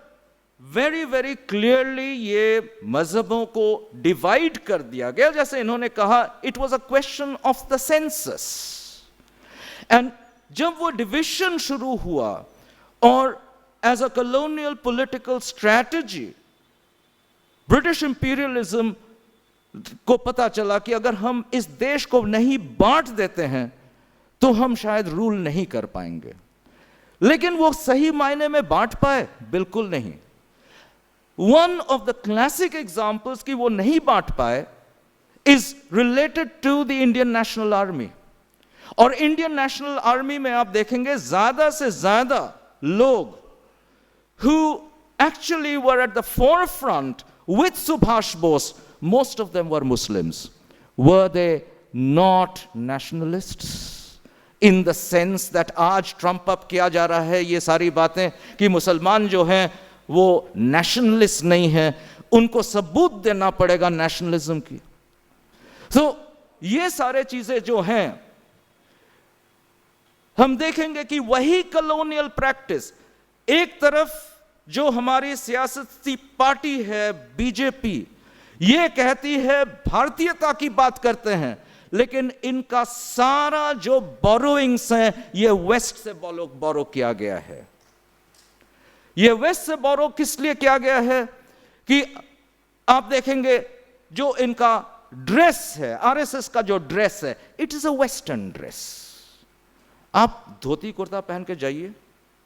वेरी वेरी क्लियरली ये मजहबों को डिवाइड कर दिया गया, जैसे इन्होंने कहा it was a question of the census, and जब वो डिविजन शुरू हुआ और as a colonial political strategy British imperialism को पता चला कि अगर हम इस देश को नहीं बांट देते हैं तो हम शायद रूल नहीं कर पाएंगे. लेकिन वो सही मायने में बांट पाए? बिल्कुल नहीं. One of the classic examples कि वो नहीं बांट पाए is related to the Indian National Army. और इंडियन नेशनल आर्मी में आप देखेंगे ज्यादा से ज्यादा लोग who actually were at the forefront with Subhash Bose, most of them were Muslims. Were they not nationalists? In the sense that आज Trump up किया जा रहा है ये सारी बातें कि मुसलमान जो हैं वो नेशनलिस्ट नहीं है, उनको सबूत देना पड़ेगा नेशनलिज्म की. तो ये सारे चीजें जो हैं हम देखेंगे कि वही कॉलोनियल प्रैक्टिस, एक तरफ जो हमारी सियासती पार्टी है बीजेपी, ये कहती है भारतीयता की बात करते हैं, लेकिन इनका सारा जो बोरोइंग्स हैं ये वेस्ट से बोरो किया गया है. ये वेस्ट से बोरो किस लिए किया गया है कि आप देखेंगे जो इनका ड्रेस है, आरएसएस का जो ड्रेस है, it is a western dress. आप धोती कुर्ता पहन के जाइए,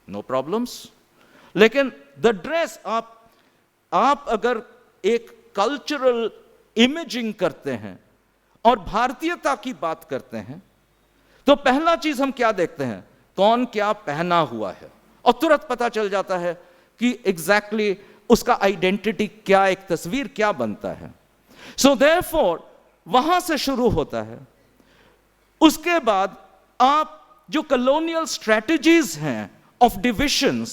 नो प्रॉब्लम्स, लेकिन द ड्रेस आप अगर एक कल्चरल इमेजिंग करते हैं और भारतीयता की बात करते हैं तो पहला चीज हम क्या देखते हैं, कौन क्या पहना हुआ है, और तुरंत पता चल जाता है कि एग्जैक्टली उसका आइडेंटिटी क्या, एक तस्वीर क्या बनता है. सो देयरफॉर वहां से शुरू होता है. उसके बाद आप जो कॉलोनियल स्ट्रेटजीज हैं ऑफ डिविजन्स,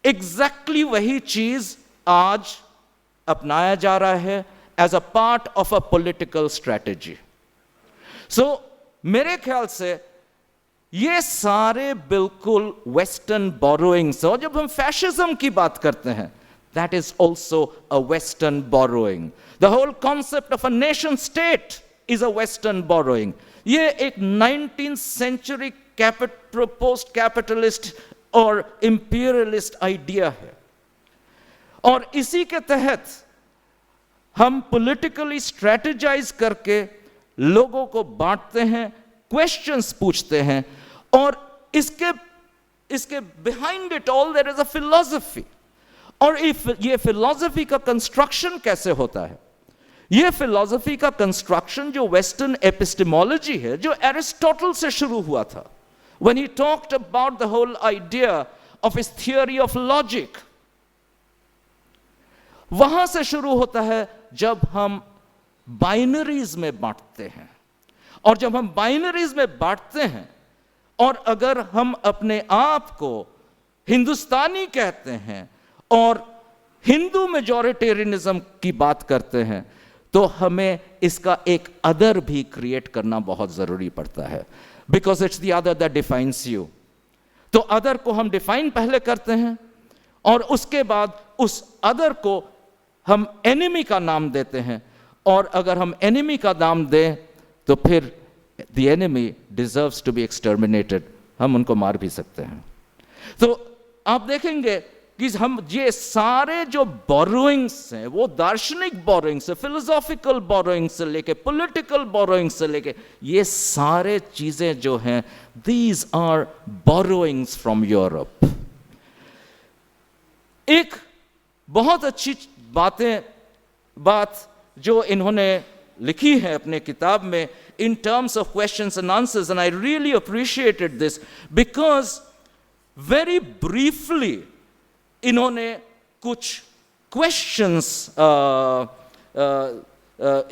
एग्जैक्टली वही चीज आज अपनाया जा रहा है as a part of a political strategy. So मेरे ख्याल से ये सारे बिल्कुल वेस्टर्न बोरोइंग्स. और जब हम फैशिज्म की बात करते हैं, that is also a western borrowing. The whole concept of a nation state is a western borrowing. ये एक 19th सेंचुरी पोस्ट कैपिटलिस्ट और इंपीरियलिस्ट आइडिया है, और इसी के तहत हम पॉलिटिकली स्ट्रेटेजाइज करके लोगों को बांटते हैं, क्वेश्चंस पूछते हैं, और इसके इसके behind it all there is a philosophy. और ये फिलॉसफी का कंस्ट्रक्शन कैसे होता है? ये फिलॉसफी का कंस्ट्रक्शन जो वेस्टर्न एपिस्टेमोलॉजी है, जो एरिस्टोटल से शुरू हुआ था, when he talked about the whole idea of his theory of logic, वहां से शुरू होता है जब हम बाइनरीज में बांटते हैं। और जब हम बाइनरीज में बांटते हैं, और अगर हम अपने आप को हिंदुस्तानी कहते हैं और हिंदू मेजॉरिटेरियनिज्म की बात करते हैं, तो हमें इसका एक अदर भी क्रिएट करना बहुत जरूरी पड़ता है, because it's the other that defines you. तो अदर को हम डिफाइन पहले करते हैं, और उसके बाद उस अदर को हम एनिमी का नाम देते हैं, और अगर हम एनिमी का नाम दें तो फिर the enemy deserves to be exterminated, हम उनको मार भी सकते हैं। तो आप देखेंगे कि हम ये सारे जो बोरोइंग्स हैं, वो दार्शनिक बोरोइंग्स से, फिलोसॉफिकल बोरोइंग्स से लेके, पॉलिटिकल बोरोइंग्स से लेके, ये सारे चीजें जो हैं, these are borrowings from Europe. एक बहुत अच्छी बात जो इन्होंने लिखी है अपने किताब में, in terms of questions and answers, and I really appreciated this because very briefly इन्होंने कुछ क्वेश्चंस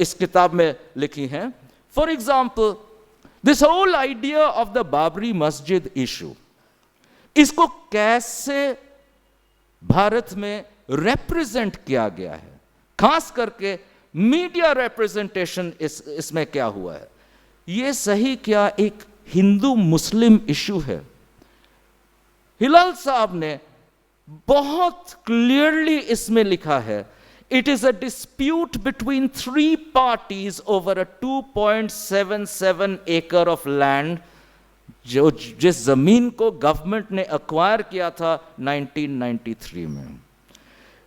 इस किताब में लिखी हैं। For example, this whole idea of the Babri Masjid issue, इसको कैसे भारत में रिप्रेजेंट किया गया है, खास करके मीडिया रिप्रेजेंटेशन इसमें क्या हुआ है, ये सही क्या एक हिंदू मुस्लिम इशू है? हिलाल साहब ने बहुत क्लियरली इसमें लिखा है, it is a dispute between 3 parties over a 2.77 एकड़ ऑफ लैंड, जो जिस जमीन को गवर्नमेंट ने एक्वायर किया था 1993 में।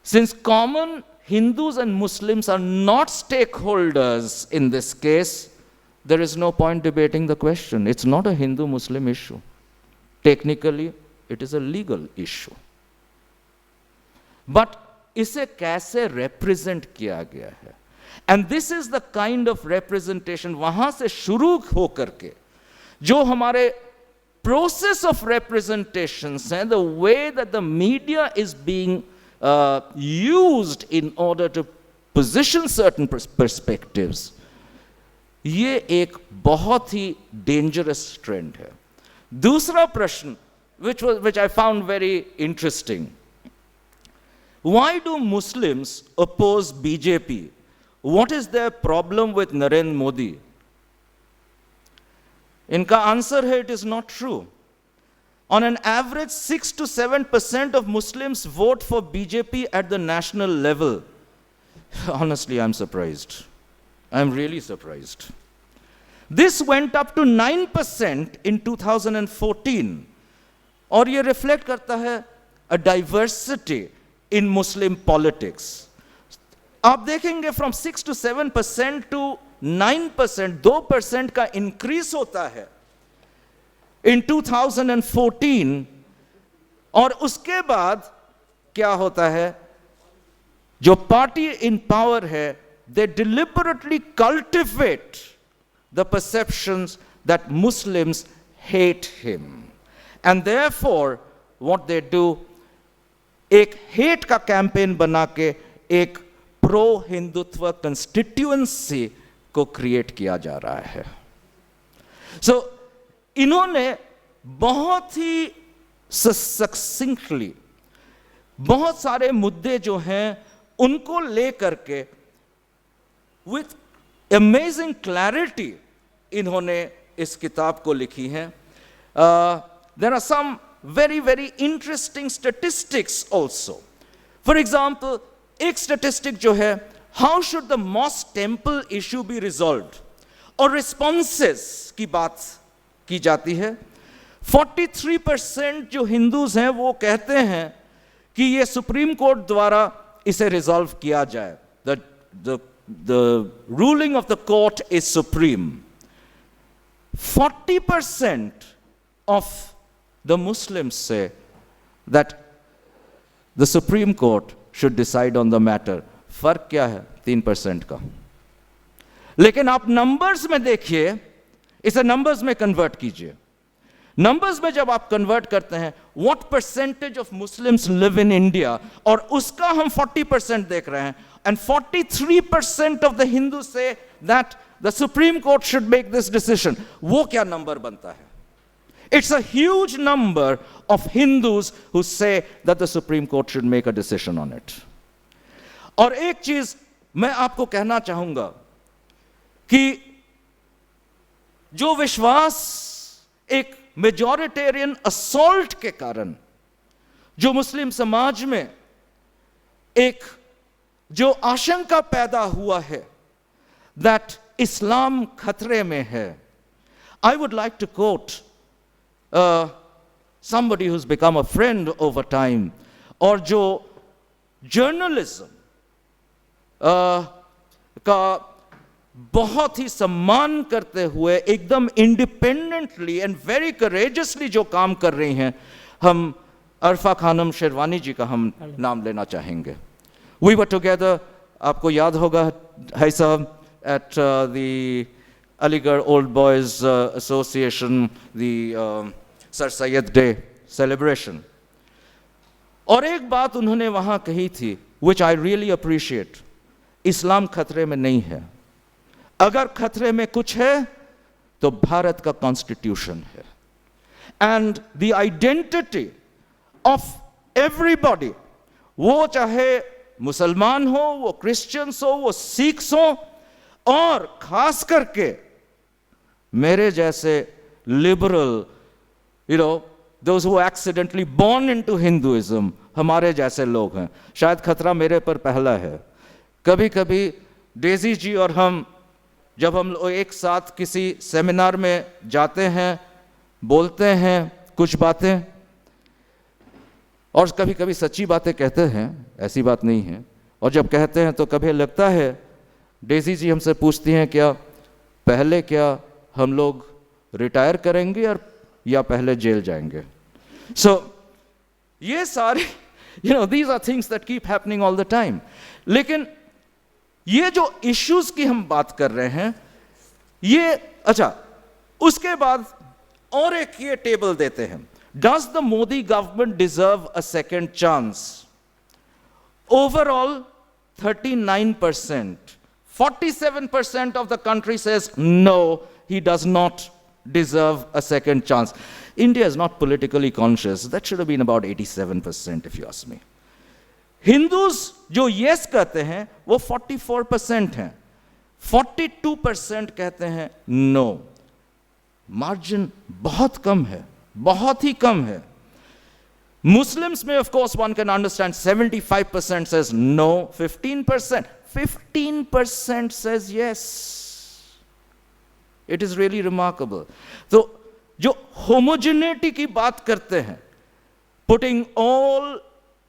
Since common Hindus and Muslims are not stakeholders in this case, there is no point debating the question. It's not a Hindu-Muslim issue. Technically, it is a legal issue. But इसे कैसे represent किया गया है? And this is the kind of representation, वहां से शुरू होकर के जो हमारे process of representations हैं, the way that the media is being used in order to position certain perspectives, ये एक बहुत ही dangerous trend है। दूसरा प्रश्न which I found very interesting, why do Muslims oppose BJP? What is their problem with Narendra Modi? इनका answer है, it is not true. On an average, 6 to 7% of Muslims vote for BJP at the national level. Honestly, I'm surprised. I'm really surprised. This went up to 9% in 2014. और ये reflect करता है a diversity in Muslim politics. आप देखेंगे from 6 to 7% to 9%, 2% का increase होता है in 2014, और उसके बाद क्या होता है, जो पार्टी इन पावर है, they deliberately cultivate the perceptions that Muslims hate him, and therefore what they do, एक हेट का कैंपेन बना के एक प्रो हिंदुत्व कंस्टिट्यूएंसी को क्रिएट किया जा रहा है। सो इन्होंने बहुत ही सक्सिंक्टली बहुत सारे मुद्दे जो हैं उनको लेकर के विथ अमेजिंग क्लैरिटी इन्होंने इस किताब को लिखी है। There are some very very interesting statistics also. For example, एक statistic जो है, how should the mosque temple issue be resolved, और responses की बात की जाती है। 43% जो हिंदूज हैं वो कहते हैं कि ये सुप्रीम कोर्ट द्वारा इसे रिजॉल्व किया जाए, the ruling of the court is supreme. 40% of the Muslims say that the Supreme Court should decide on the matter. फर्क क्या है 3% का? लेकिन आप नंबर्स में देखिए, इसे नंबर्स में कन्वर्ट कीजिए. नंबर्स में जब आप कन्वर्ट करते हैं, what percentage of Muslims live in India, और उसका हम 40% देख रहे हैं, and 43% of the Hindu say that the supreme court should make this decision. वो क्या नंबर बनता है? It's a huge number of Hindus who say that the supreme court should make a decision on it. और एक चीज मैं आपको कहना चाहूंगा कि जो विश्वास एक मेजॉरिटेरियन असॉल्ट के कारण जो मुस्लिम समाज में एक जो आशंका पैदा हुआ है दैट इस्लाम खतरे में है, I would like to quote somebody who's become a friend over time, और जो जर्नलिज्म का बहुत ही सम्मान करते हुए एकदम इंडिपेंडेंटली एंड वेरी करेजसली जो काम कर रही हैं, हम अरफा खानम शेरवानी जी का हम नाम लेना चाहेंगे. वी वर टुगेदर, आपको याद होगा है साहब, at the Aligarh old boys association the sir Syed day celebration. और एक बात उन्होंने वहां कही थी विच आई रियली अप्रिशिएट, इस्लाम खतरे में नहीं है. अगर खतरे में कुछ है तो भारत का कॉन्स्टिट्यूशन है. And the identity of everybody, वो चाहे मुसलमान हो, वो क्रिश्चियंस हो, वो सिख्स हो, और खास करके मेरे जैसे liberal, you know, those who accidentally born into Hinduism, हमारे जैसे लोग हैं. शायद खतरा मेरे पर पहला है. कभी कभी डेजी जी और हम, जब हम लोग एक साथ किसी सेमिनार में जाते हैं, बोलते हैं कुछ बातें, और कभी कभी सच्ची बातें कहते हैं, ऐसी बात नहीं है, और जब कहते हैं तो कभी लगता है, डेजी जी हमसे पूछती हैं क्या पहले क्या हम लोग रिटायर करेंगे और या पहले जेल जाएंगे. सो ये सारे, you know, these are things that keep happening all the time. लेकिन ये जो इश्यूज की हम बात कर रहे हैं, ये अच्छा, उसके बाद और एक ये टेबल देते हैं, does the Modi government deserve a second chance? Overall 39%, 47% of the country says no, he does not deserve a second chance. India is not politically conscious. That should have been about 87% if you ask me. Hindus जो yes कहते हैं वो 44% हैं, 42% कहते हैं no. Margin बहुत कम है, बहुत ही कम है. Muslims में of course one can understand 75% says no, 15% says yes. It is really remarkable. तो जो homogeneity की बात करते हैं, putting all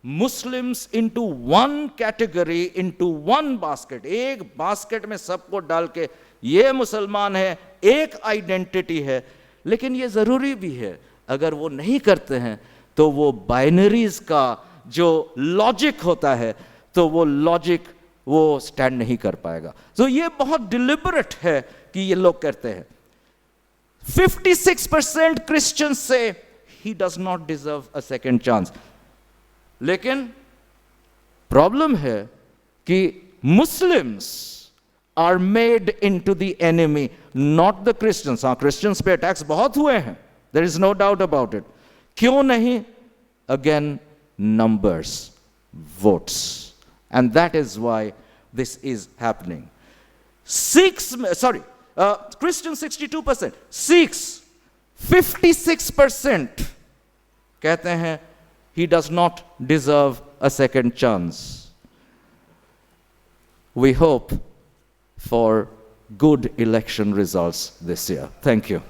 Muslims into one category, into one basket, एक बास्केट में सबको डाल के ये मुसलमान है, एक आइडेंटिटी है. लेकिन ये जरूरी भी है, अगर वो नहीं करते हैं तो वो बाइनरीज का जो लॉजिक होता है, तो वो लॉजिक वो स्टैंड नहीं कर पाएगा. तो ये बहुत डिलिबरेट है कि ये लोग करते हैं. 56% क्रिश्चियंस से ही does not deserve a second chance. लेकिन प्रॉब्लम है कि Muslims are made into the enemy, not the Christians. हाँ, क्रिश्चियंस पे अटैक्स बहुत हुए हैं, there is no doubt about it. क्यों नहीं? Again numbers, votes, and that is why this is happening. Christians 62%, Sikhs 56% कहते हैं he does not deserve a second chance. We hope for good election results this year. Thank you.